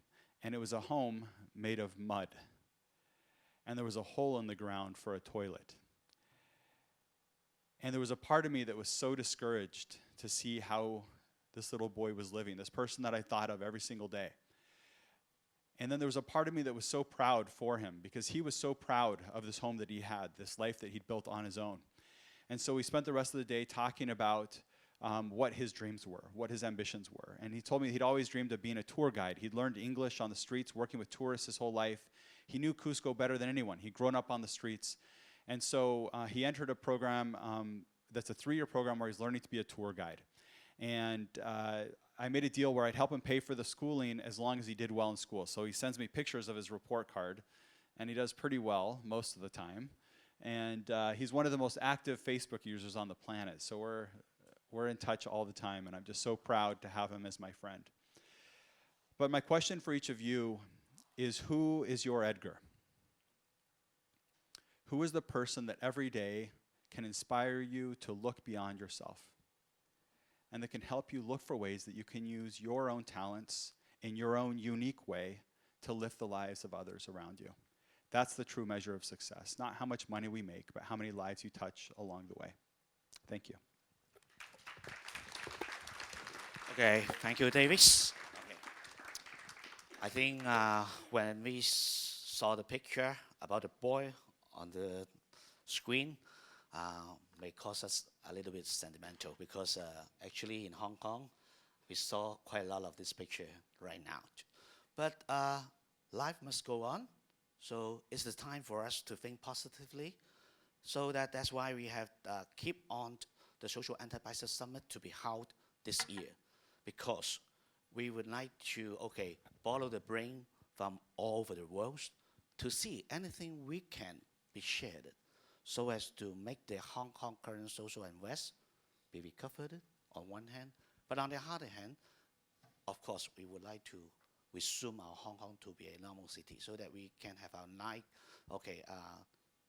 and it was a home made of mud. And there was a hole in the ground for a toilet. And there was a part of me that was so discouraged to see how this little boy was living, this person that I thought of every single day. And then there was a part of me that was so proud for him, because he was so proud of this home that he had, this life that he'd built on his own. And so we spent the rest of the day talking about what his dreams were, what his ambitions were. And he told me he'd always dreamed of being a tour guide. He'd learned English on the streets, working with tourists his whole life. He knew Cusco better than anyone. He'd grown up on the streets. And so he entered a program that's a 3-year program where he's learning to be a tour guide. And I made a deal where I'd help him pay for the schooling as long as he did well in school. So he sends me pictures of his report card, and he does pretty well most of the time. And he's one of the most active Facebook users on the planet. So we're in touch all the time, and I'm just so proud to have him as my friend. But my question for each of you is, who is your Edgar? Who is the person that every day can inspire you to look beyond yourself and that can help you look for ways that you can use your own talents in your own unique way to lift the lives of others around you. That's the true measure of success, not how much money we make, but how many lives you touch along the way. Thank you. Okay, thank you, Davis. Okay. I think when we saw the picture about the boy on the screen, may cause us a little bit sentimental because actually in Hong Kong, we saw quite a lot of this picture right now. But life must go on, so it's the time for us to think positively. So that's why we have keep on the Social Enterprises Summit to be held this year, because we would like to, follow the brain from all over the world to see anything we can be shared so as to make the Hong Kong current social unrest be recovered on one hand, but on the other hand, of course, we would like to resume our Hong Kong to be a normal city so that we can have our night,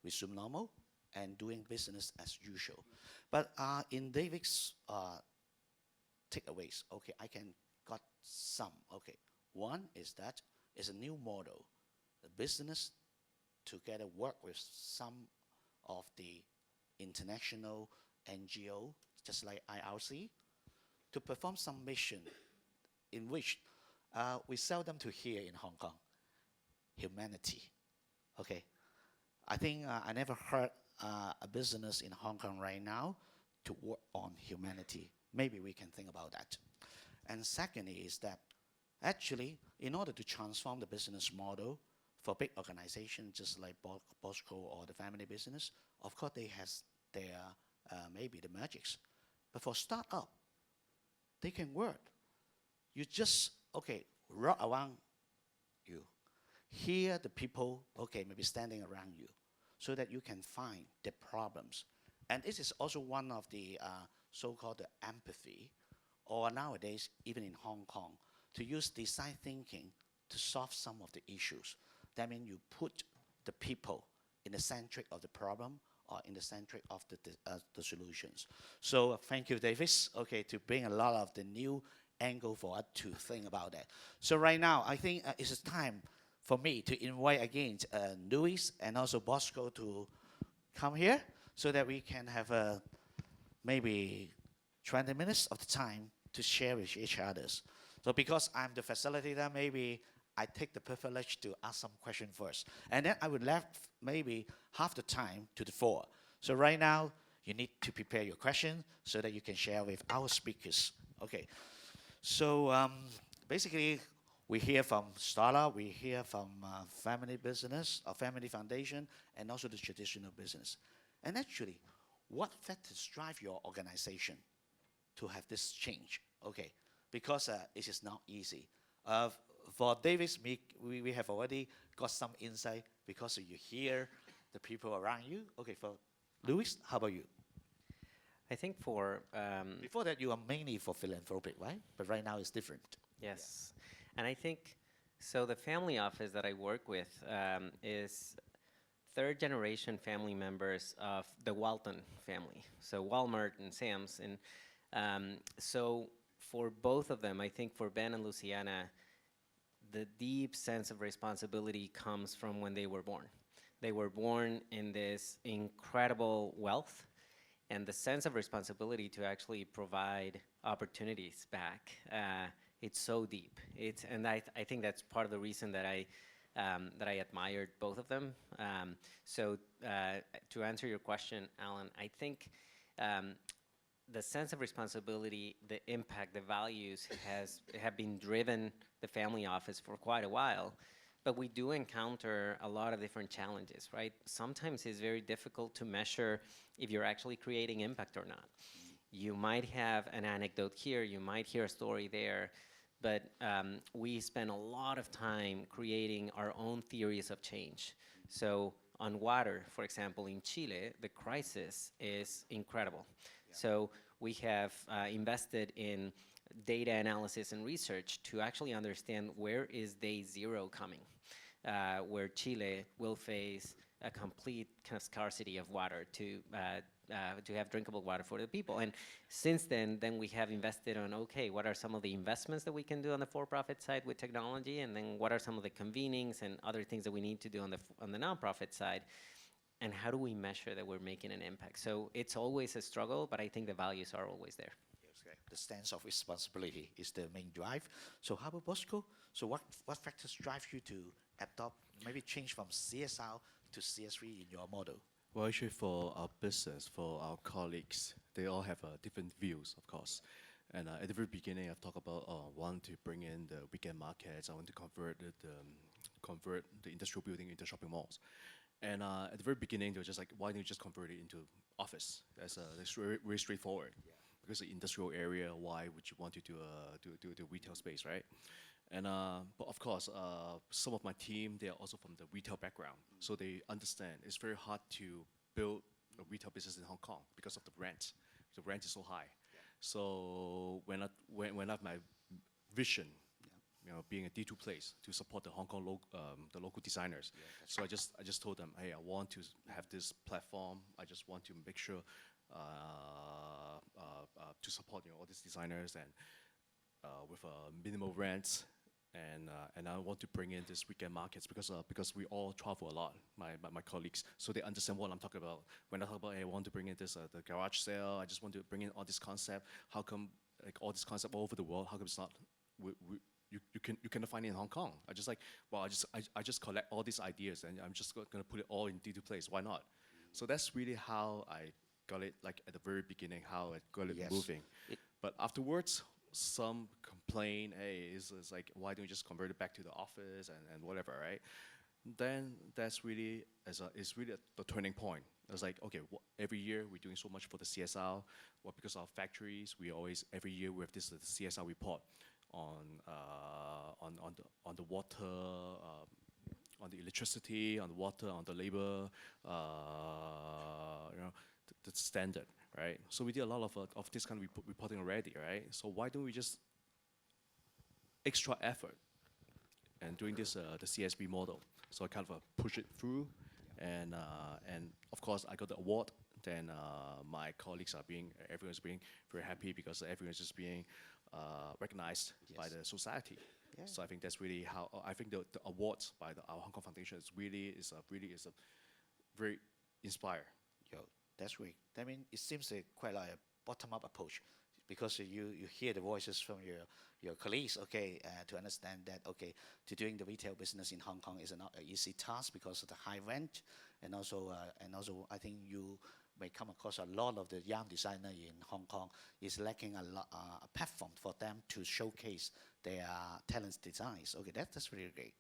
resume normal and doing business as usual. But in David's takeaways, I can got some. One is that it's a new model, the business together work with some of the international NGO, just like IRC, to perform some mission in which we seldom to hear in Hong Kong, humanity. I think I never heard a business in Hong Kong right now to work on humanity. Maybe we can think about that. And secondly is that actually, in order to transform the business model for big organizations just like Bosco or the family business, of course they have their, maybe the magics. But for startup, they can work. You just, rock around you. Hear the people, maybe standing around you so that you can find the problems. And this is also one of the so-called the empathy, or nowadays, even in Hong Kong, to use design thinking to solve some of the issues. That means you put the people in the center of the problem or in the center of the solutions. So thank you, Davis, to bring a lot of the new angle for us to think about that. So right now, I think it's time for me to invite again Luis and also Bosco to come here so that we can have maybe 20 minutes of the time to share with each other. So because I'm the facilitator, maybe I take the privilege to ask some questions first. And then I would left maybe half the time to the floor. So right now, you need to prepare your question so that you can share with our speakers. So basically, we hear from startup, we hear from family business, or family foundation, and also the traditional business. And actually, what factors drive your organization to have this change? Because it is not easy. For Davis, we have already got some insight because you hear the people around you. For Luis, how about you? I think for... Before that, you are mainly for philanthropic, right? But right now it's different. Yes. And I think, so the family office that I work with is third generation family members of the Walton family. So Walmart and Sam's. And so for both of them, I think for Ben and Luciana, the deep sense of responsibility comes from when they were born. They were born in this incredible wealth, and the sense of responsibility to actually provide opportunities back, it's so deep. And I think that's part of the reason that I admired both of them. So to answer your question, Alan, I think the sense of responsibility, the impact, the values have been driven the family office for quite a while. But we do encounter a lot of different challenges, right? Sometimes it's very difficult to measure if you're actually creating impact or not. You might have an anecdote here, you might hear a story there, but we spend a lot of time creating our own theories of change. So on water, for example, in Chile, the crisis is incredible. Yeah. So we have invested in data analysis and research to actually understand where is day zero coming, where Chile will face a complete kind of scarcity of water to to have drinkable water for the people. And since then we have invested on, okay, what are some of the investments that we can do on the for-profit side with technology, and then what are some of the convenings and other things that we need to do on the nonprofit side, and how do we measure that we're making an impact? So it's always a struggle, but I think the values are always there. The sense of responsibility is the main drive. So how about Bosco? So what factors drive you to adopt, maybe change from CSR to CS3 in your model? Well, actually, for our business, for our colleagues, they all have different views, of course. And at the very beginning, I've talked about want to bring in the weekend markets. I want to convert the industrial building into shopping malls. And at the very beginning, they were just like, why don't you just convert it into office? That's very straightforward. Yeah. Because the industrial area, why would you want to do a retail space, right? And but of course, some of my team, they are also from the retail background, so they understand it's very hard to build a retail business in Hong Kong because of the rent. The rent is so high. Yeah. So when I have my vision, being a D2 place to support the Hong Kong the local designers. Yeah, so I just told them, hey, I want to have this platform. I just want to make sure to support all these designers and with minimal rents, and I want to bring in these weekend markets because we all travel a lot, my colleagues, so they understand what I'm talking about. When I talk about, hey, I want to bring in this the garage sale, I just want to bring in all this concept. How come like all this concept all over the world? How come it's not? You cannot find it in Hong Kong. I just collect all these ideas and I'm just going to put it all in D2 place. Why not? So that's really how I got it, like at the very beginning, how I got it moving. But afterwards, some complain, hey, it's like, why don't you just convert it back to the office and whatever, right? Then that's really, it's really the turning point. It's like, okay, every year we're doing so much for the CSR. Well, because our factories, every year we have this CSR report on the water, on the electricity, on the water, on the labor, the standard, right? So we did a lot of this kind of reporting already, right? So why don't we just extra effort and doing this the CSB model? So I kind of push it through, and of course I got the award. Then my colleagues everyone's being very happy because everyone's just being recognized by the society. Yeah. So I think that's really how I think the awards by our Hong Kong Foundation is a very inspired. Yo, that's great. I mean, it seems quite like a bottom-up approach, because you hear the voices from your colleagues, okay, to understand that, okay, to doing the retail business in Hong Kong is not an easy task because of the high rent, and also I think you may come across a lot of the young designer in Hong Kong is lacking a platform for them to showcase their talents designs. Okay, that's really great.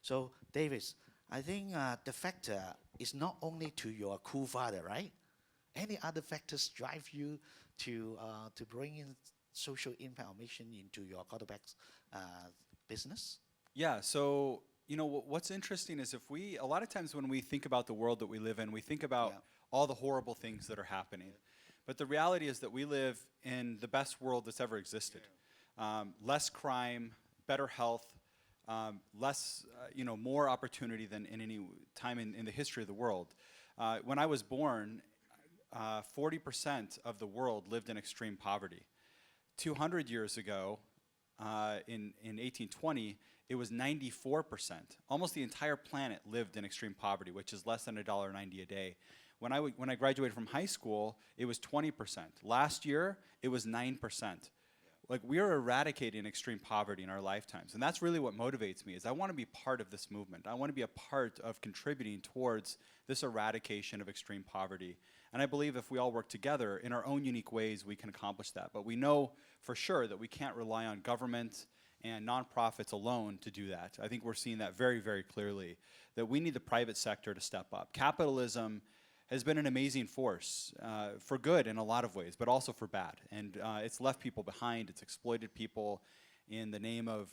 So, Davis, I think the factor is not only to your cool father, right? Any other factors drive you to bring in social impact or mission into your quarterback's business? Yeah, so what's interesting is a lot of times when we think about the world that we live in, we think about all the horrible things that are happening. But the reality is that we live in the best world that's ever existed. Less crime, better health, less, more opportunity than in any time in the history of the world. When I was born, 40% of the world lived in extreme poverty. 200 years ago, in 1820, it was 94%. Almost the entire planet lived in extreme poverty, which is less than $1.90 a day. When I graduated from high school, it was 20%. Last year, it was 9%. Like, we are eradicating extreme poverty in our lifetimes. And that's really what motivates me, is I want to be part of this movement. I want to be a part of contributing towards this eradication of extreme poverty. And I believe if we all work together in our own unique ways, we can accomplish that. But we know for sure that we can't rely on government and nonprofits alone to do that. I think we're seeing that very, very clearly, that we need the private sector to step up. Capitalism has been an amazing force for good in a lot of ways, but also for bad. And it's left people behind. It's exploited people in the name of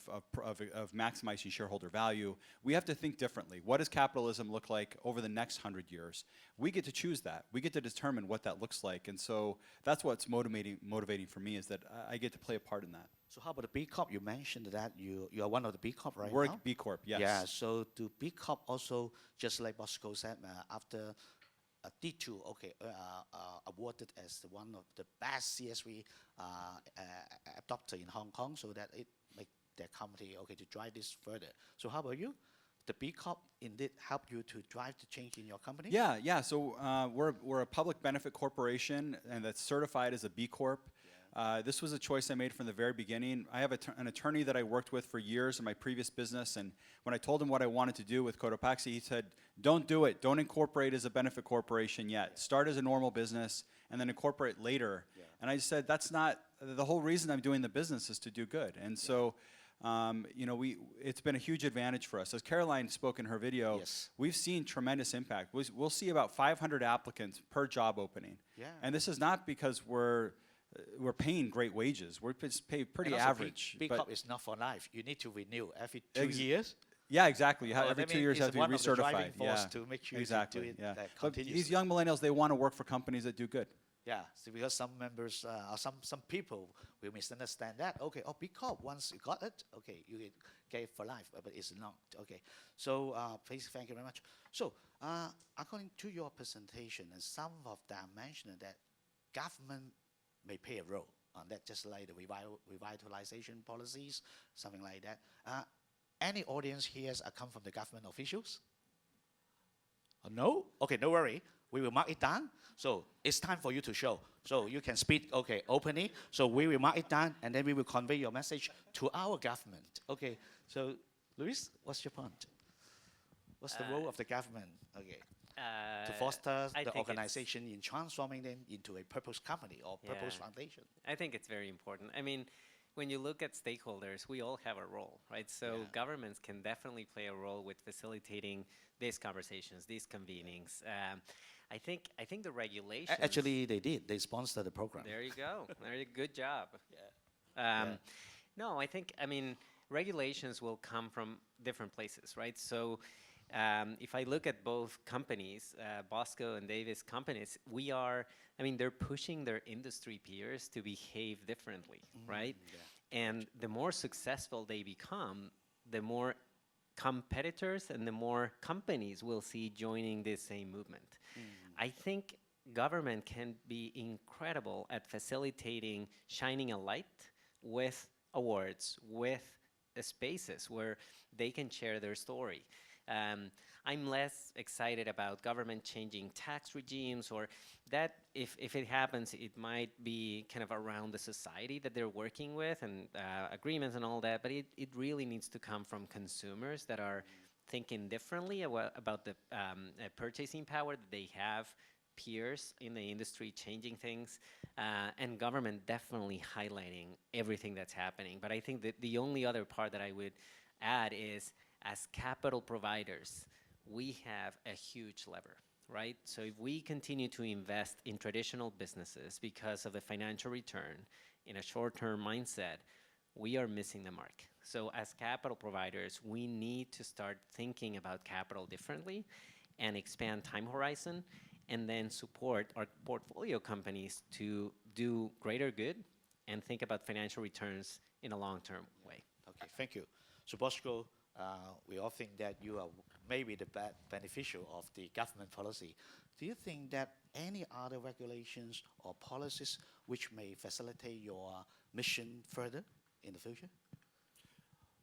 maximizing shareholder value. We have to think differently. What does capitalism look like over the next 100 years? We get to choose that. We get to determine what that looks like. And so that's what's motivating for me, is that I get to play a part in that. So how about the B Corp? You mentioned that you are one of the B Corp right We're now? B Corp, yes. Yeah, so do B Corp also, just like Bosco said, after D2, awarded as one of the best CSV adopter in Hong Kong, so that it make their company to drive this further. So how about you? The B Corp indeed helped you to drive the change in your company? Yeah. So we're a public benefit corporation, and that's certified as a B Corp. This was a choice I made from the very beginning. I have an attorney that I worked with for years in my previous business, and when I told him what I wanted to do with Cotopaxi, he said, don't do it. Don't incorporate as a benefit corporation yet. Start as a normal business, and then incorporate later. And I just said, that's not, the whole reason I'm doing the business is to do good. And so, it's been a huge advantage for us. As Caroline spoke in her video, we've seen tremendous impact. We'll see about 500 applicants per job opening. And this is not because we're paying great wages. We're paid pretty average. B Corp is not for life. You need to renew every 2 years. Yeah, exactly. Every 2 years have to be one of the driving recertified. force to make sure exactly. you do it But continuously. these young millennials, they want to work for companies that do good. Yeah, so because some members or some people will misunderstand that. B Corp, once you got it, you get it for life, but it's not. So please, thank you very much. So according to your presentation, and some of them mentioned that government may play a role on that, just like the revitalization policies, something like that. Any audience here come from the government officials? No? No worry. We will mark it down. So it's time for you to show. So you can speak, openly. So we will mark it down, and then we will convey your message to our government. So Luis, what's your point? What's the role of the government? To foster the organization in transforming them into a purpose company or purpose foundation. I think it's very important. I mean, when you look at stakeholders, we all have a role, right? So governments can definitely play a role with facilitating these conversations, these convenings. I think the regulations. Actually, they did. They sponsored the program. There you go. Good job. No, I mean, regulations will come from different places, right? So if I look at both companies, Bosco and Davis companies, they're pushing their industry peers to behave differently, right? And the more successful they become, the more competitors and the more companies will see joining this same movement. I think government can be incredible at facilitating shining a light with awards, with spaces where they can share their story. I'm less excited about government changing tax regimes, or that if it happens, it might be kind of around the society that they're working with and agreements and all that, but it really needs to come from consumers that are thinking differently about the purchasing power that they have, peers in the industry changing things, and government definitely highlighting everything that's happening. But I think that the only other part that I would add is, as capital providers, we have a huge lever, right? So if we continue to invest in traditional businesses because of the financial return in a short-term mindset, we are missing the mark. So as capital providers, we need to start thinking about capital differently and expand time horizon, and then support our portfolio companies to do greater good and think about financial returns in a long-term way. Thank you. So Bosco, we all think that you are maybe the beneficial of the government policy. Do you think that any other regulations or policies which may facilitate your mission further in the future?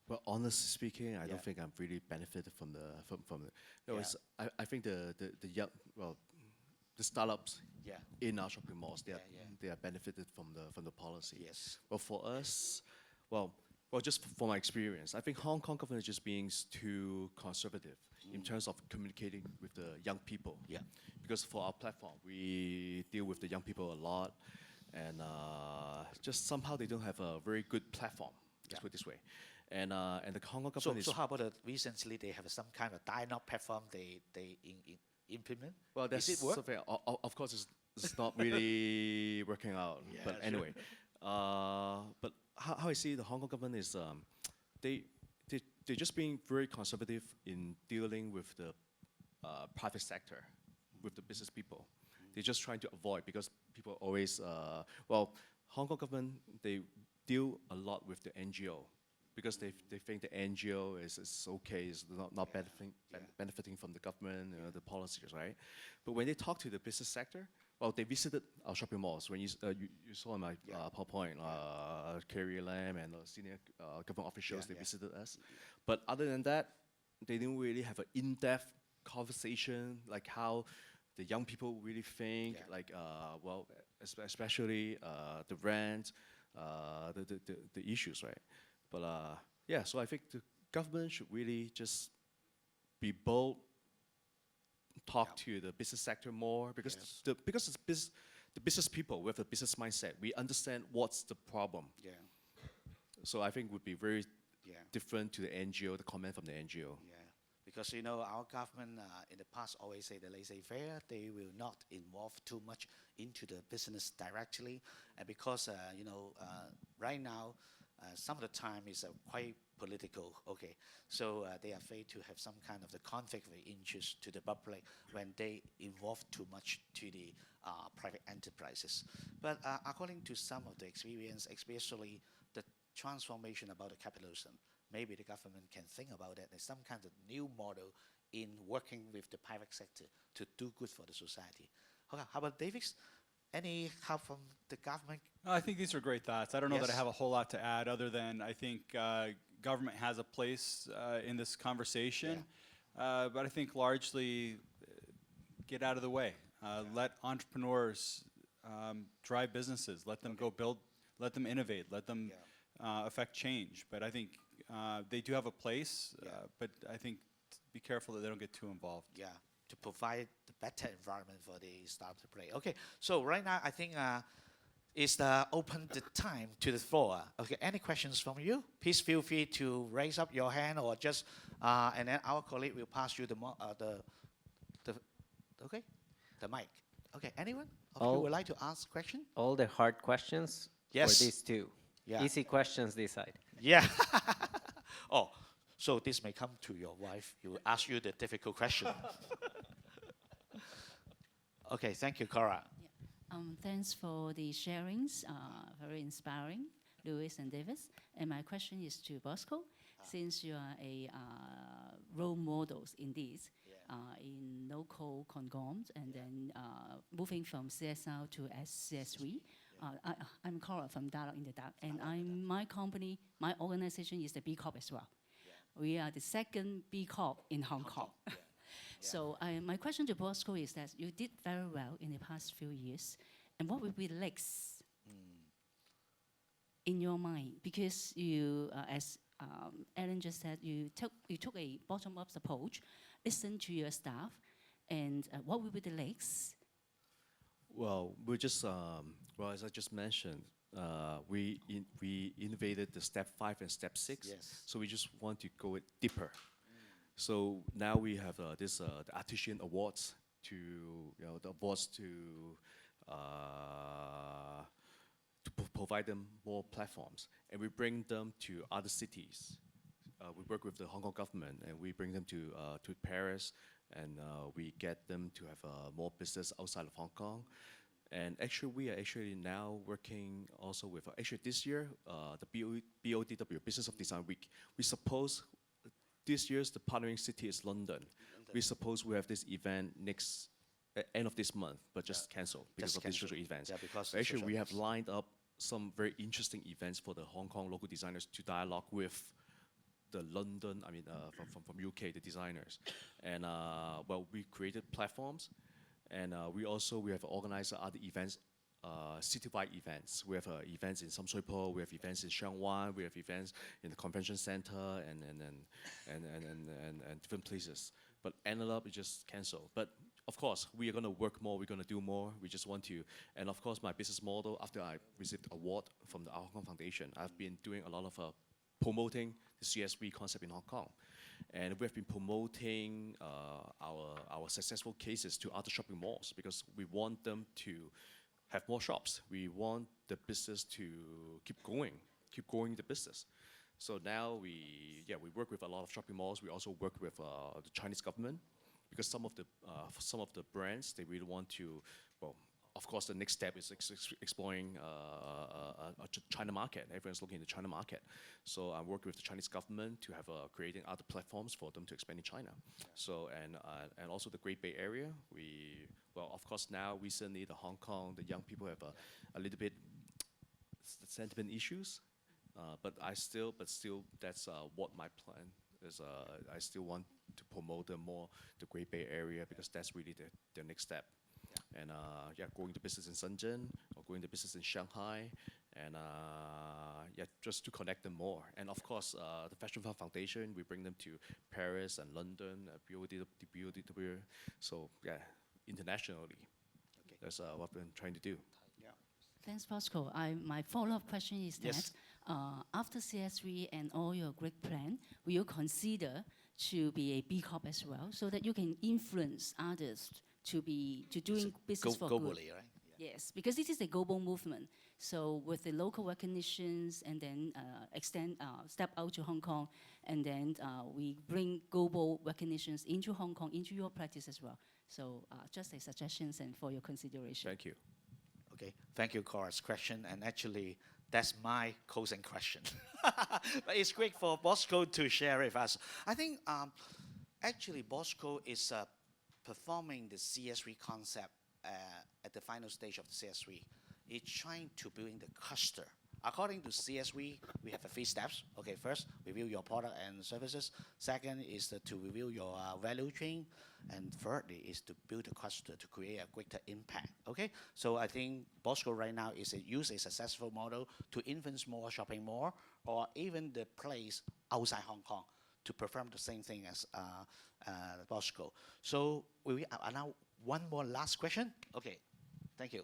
Well, honestly speaking, I don't think I'm really benefited from the. No, I think the young, the startups in our shopping malls, they are benefited from the policy. Yes. But for us, well, just for my experience, I think Hong Kong government is just being too conservative in terms of communicating with the young people. Yeah. Because for our platform, we deal with the young people a lot, and just somehow they don't have a very good platform. Let's put it this way. And the Hong Kong government so how about recently they have some kind of dialogue platform they implement? Well, that's Does it work? something, of course, it's not really working out. But anyway, but how I see the Hong Kong government is they're just being very conservative in dealing with the private sector, with the business people. They're just trying to avoid, because people always Hong Kong government, they deal a lot with the NGO. because they think the NGO is okay, is not benefiting from the government, the policies, right? But when they talk to the business sector, well, they visited our shopping malls. When you saw in my PowerPoint, Carrie Lam and senior government officials, they visited us. But other than that, they didn't really have an in-depth conversation, like how the young people really think, like, well, especially the rent, the issues, right? But yeah, so I think the government should really just be bold, talk to the business sector more, because the business people with a business mindset, we understand what's the problem. Yeah. So I think it would be very different to the NGO, the comment from the NGO. Yeah. Because, you know, our government in the past always say the laissez-faire, they will not involve too much into the business directly. And because, you know, right now, some of the time is quite political, okay. So they are afraid to have some kind of the conflict of interest to the public when they involve too much to the private enterprises. But according to some of the experience, especially the transformation about the capitalism, maybe the government can think about that. There's some kind of new model in working with the private sector to do good for the society. Okay, how about Davis? Any help from the government? I think these are great thoughts. I don't know that I have a whole lot to add other than I think government has a place in this conversation. But I think largely get out of the way. Let entrepreneurs drive businesses. Let them go build, let them innovate, let them affect change. But I think they do have a place, but I think be careful that they don't get too involved. Yeah, to provide the better environment for the startup to play. Okay, so right now I think is open the time to the floor. Okay, any questions from you? Please feel free to raise up your hand or just, and then our colleague will pass you the mic. Okay, anyone of you would like to ask a question? All the hard questions for these two. Yeah. Easy questions this side. Yeah. Oh, so this may come to your wife. He will ask you the difficult question. Okay, thank you, Cora. Thanks for the sharings, very inspiring, Louis and Davis. And my question is to Bosco, since you are a role models in this, in local conglomerates, and then moving from CSR to CSV. I'm Cora from Dialogue in the Dark, and my company, my organization is the B Corp as well. We are the second B Corp in Hong Kong. So my question to Bosco is that you did very well in the past few years, and what will be next in your mind? Because you, as Alan just said, you took a bottom-up approach, listened to your staff, and what will be the next? Well, we just, well, as I just mentioned, we innovated the step 5 and step 6. Yes. So we just want to go deeper. So now we have this the Artisan Awards to the awards to provide them more platforms, and we bring them to other cities. We work with the Hong Kong government, and we bring them to Paris, and we get them to have more business outside of Hong Kong. And actually, we are actually now working also with actually this year the BODW Business of Design Week. We suppose this year's the partnering city is London. We suppose we have this event next end of this month, but just cancelled because of these social events. Yeah, because actually we have lined up some very interesting events for the Hong Kong local designers to dialogue with the London, I mean, from UK, the designers. And well, we created platforms, and we have organized other events, citywide events. We have events in Sam Shui Po, we have events in Sheung Wan, we have events in the convention center and different places. But ended up, we just canceled. But of course, we are going to work more, we're going to do more. We just want to, and of course, my business model, after I received award from the Hong Kong Foundation, I've been doing a lot of promoting the CSV concept in Hong Kong. And we have been promoting our successful cases to other shopping malls because we want them to have more shops. We want the business to keep growing the business. So now we work with a lot of shopping malls. We also work with the Chinese government because some of the brands, they really want to, well, of course, the next step is exploring China market. Everyone's looking at the China market. So I'm working with the Chinese government to have creating other platforms for them to expand in China. So, and also the Great Bay Area. Well, of course, now recently the Hong Kong, the young people have a little bit sentiment issues. But still, that's what my plan is. I still want to promote more the Great Bay Area because that's really the next step. And going to business in Shenzhen or going to business in Shanghai, and just to connect them more. And of course, the Fashion Fund Foundation, we bring them to Paris and London, BODW. So internationally, that's what we're trying to do. Thanks, Bosco. My follow-up question is Yes. that after CS3 and all your great plan, will you consider to be a B Corp as well, so that you can influence others to doing business for good? Globally, right? Yes, because this is a global movement. So with the local recognitions and then step out to Hong Kong, and then we bring global recognitions into Hong Kong, into your practice as well. So just a suggestions and for your consideration. Thank you. Okay, thank you, Cora's question. And actually, that's my closing question. But it's great for Bosco to share with us. I think actually Bosco is performing the CS3 concept at the final stage of the CS3. It's trying to build the cluster. According to CS3, we have 3 steps. Okay, first, review your product and services. Second is to review your value chain. And thirdly is to build a cluster to create a greater impact. Okay, so I think Bosco right now use a successful model to influence more shopping mall or even the place outside Hong Kong to perform the same thing as Bosco. So we now one more last question. Okay, thank you.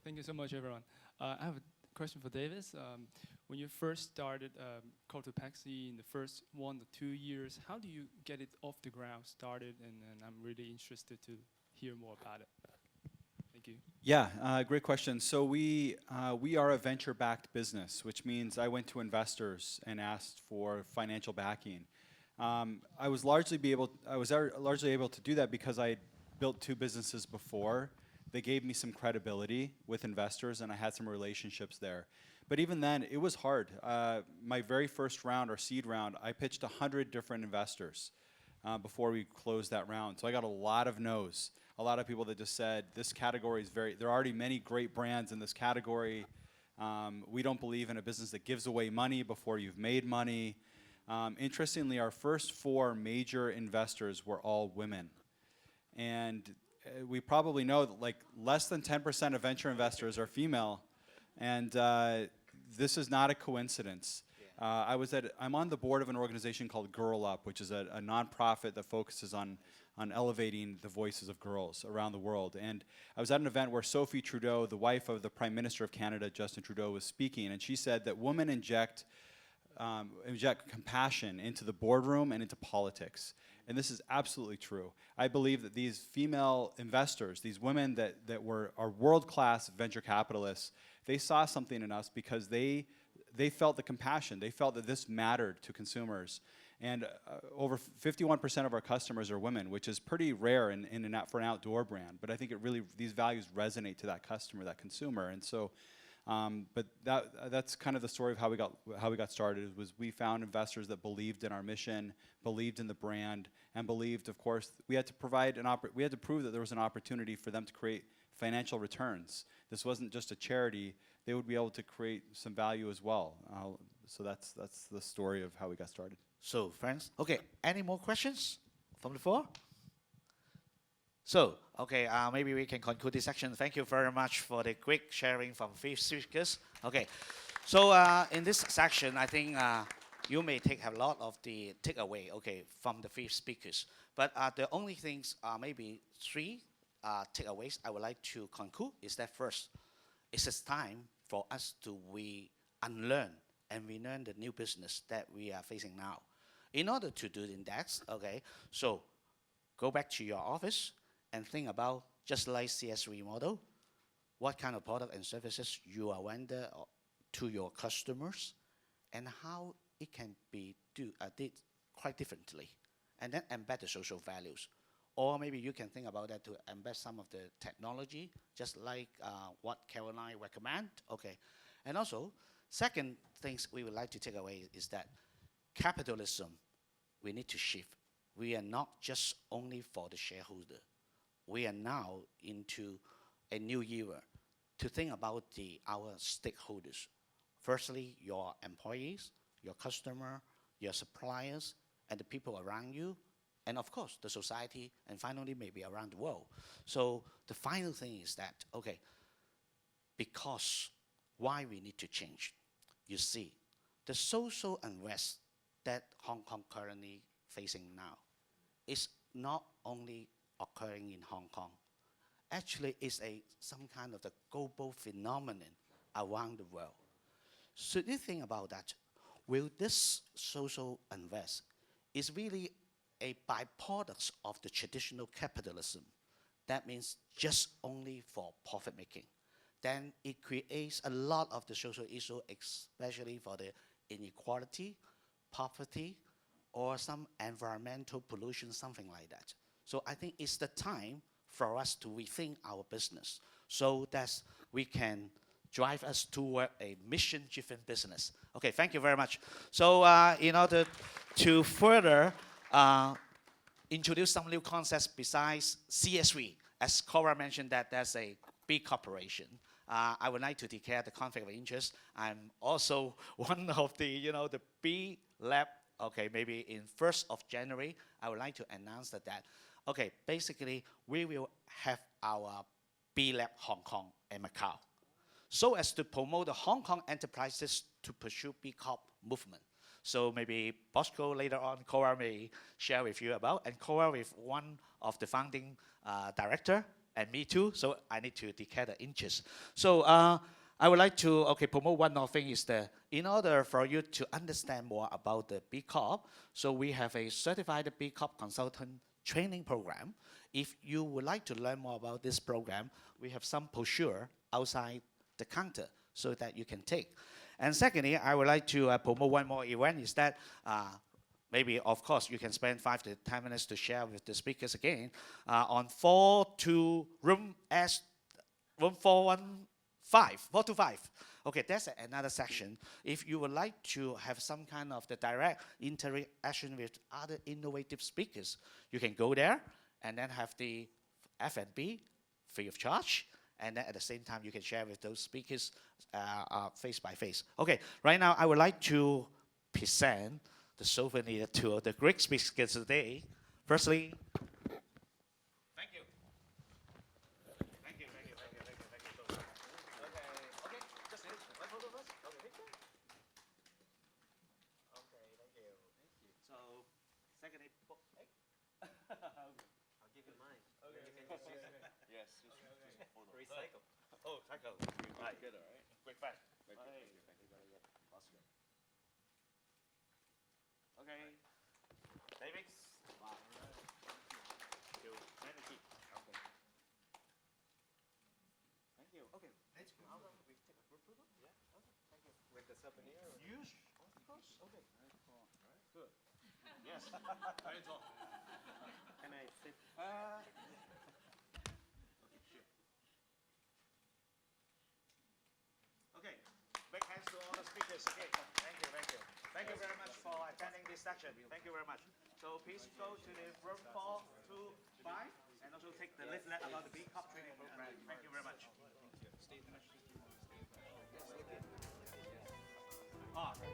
Thank you so much, everyone. I have a question for Davis. When you first started Call to Paxi in the first 1 to 2 years, how do you get it off the ground started? And I'm really interested to hear more about it. Thank you. Yeah, great question. So we are a venture-backed business, which means I went to investors and asked for financial backing. I was largely able to do that because I built 2 businesses before. They gave me some credibility with investors, and I had some relationships there. But even then, it was hard. My very first round, or seed round, I pitched 100 different investors before we closed that round. So I got a lot of no's. A lot of people that just said, this category is there are already many great brands in this category. We don't believe in a business that gives away money before you've made money. Interestingly, our first 4 major investors were all women. And we probably know that like less than 10% of venture investors are female. And this is not a coincidence. I'm on the board of an organization called Girl Up, which is a nonprofit that focuses on elevating the voices of girls around the world. And I was at an event where Sophie Trudeau, the wife of the Prime Minister of Canada, Justin Trudeau, was speaking, and she said that women inject compassion into the boardroom and into politics. And this is absolutely true. I believe that these female investors, these women that are world-class venture capitalists, they saw something in us because they felt the compassion. They felt that this mattered to consumers. And over 51% of our customers are women, which is pretty rare for an outdoor brand. But I think these values resonate to that customer, that consumer. And so, but that's kind of the story of how we got started. Was we found investors that believed in our mission, believed in the brand, and believed, of course, we had to prove that there was an opportunity for them to create financial returns. This wasn't just a charity. They would be able to create some value as well. So that's the story of how we got started. So, friends, okay, any more questions from the floor? So, okay, maybe we can conclude this section. Thank you very much for the quick sharing from 3 speakers. Okay, so in this section, I think you may have a lot of the takeaway, okay, from the 3 speakers. But the only things, maybe 3 takeaways I would like to conclude is that first, it's time for us to unlearn and relearn the new business that we are facing now. In order to do that, okay, so go back to your office and think about, just like CS3 model, what kind of product and services you are render to your customers and how it can be did quite differently. And then embed the social values. Or maybe you can think about that to embed some of the technology, just like what Caroline recommend. Okay. And also, second things we would like to take away is that capitalism, we need to shift. We are not just only for the shareholder. We are now into a new era to think about our stakeholders. Firstly, your employees, your customer, your suppliers, and the people around you, and of course, the society, and finally, maybe around the world. So the final thing is that, okay, because why we need to change? You see, the social unrest that Hong Kong currently facing now is not only occurring in Hong Kong. Actually, it's some kind of the global phenomenon around the world. So you think about that, will this social unrest is really a byproduct of the traditional capitalism? That means just only for profit making. Then it creates a lot of the social issue, especially for the inequality, poverty, or some environmental pollution, something like that. So I think it's the time for us to rethink our business so that we can drive us toward a mission-driven business. Okay, thank you very much. So in order to further introduce some new concepts besides CSV, as Cora mentioned that there's a B corporation. I would like to declare the conflict of interest. I'm also one of the, the B lab. Okay, maybe in 1st of January, I would like to announce that, okay, basically, we will have our B Lab Hong Kong and Macau, so as to promote the Hong Kong enterprises to pursue B Corp movement. So maybe Bosco later on, Cora may share with you about, and Cora with one of the founding director, and me too, so I need to declare the interest. So I would like to promote one more thing is that in order for you to understand more about the B Corp, so we have a certified B Corp consultant training program. If you would like to learn more about this program, we have some brochure outside the counter so that you can take. And secondly, I would like to promote one more event is that maybe, of course, you can spend 5 to 10 minutes to share with the speakers again on room 425. Okay, that's another section. If you would like to have some kind of the direct interaction with other innovative speakers, you can go there and then have the F&B free of charge. And then at the same time, you can share with those speakers face by face. Okay, right now, I would like to present the souvenir to the great speakers today. Firstly, thank you. Thank you. Okay, just one photo first. Okay, picture. Okay, thank you. So, secondly, I'll give you mine. Okay. You can just use it. Yes. Recycle. Oh, cycle. Right. Good, all right. Quick back. Thank you. Okay. David. Wow. Thank you. Okay. Thank you. Okay. Let's go. How about we take a group photo? Yeah. Okay. Thank you. With the souvenir? Yes. Of course. Okay. Good. Yes. Very tall. Can I sit? Okay. Big hands to all the speakers. Okay. Thank you. Thank you very much for attending this section. Thank you very much. So please go to the room 425 and also take the leaflet about the B Corp training program. Thank you very much.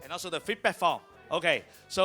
And also the feedback form. Okay. So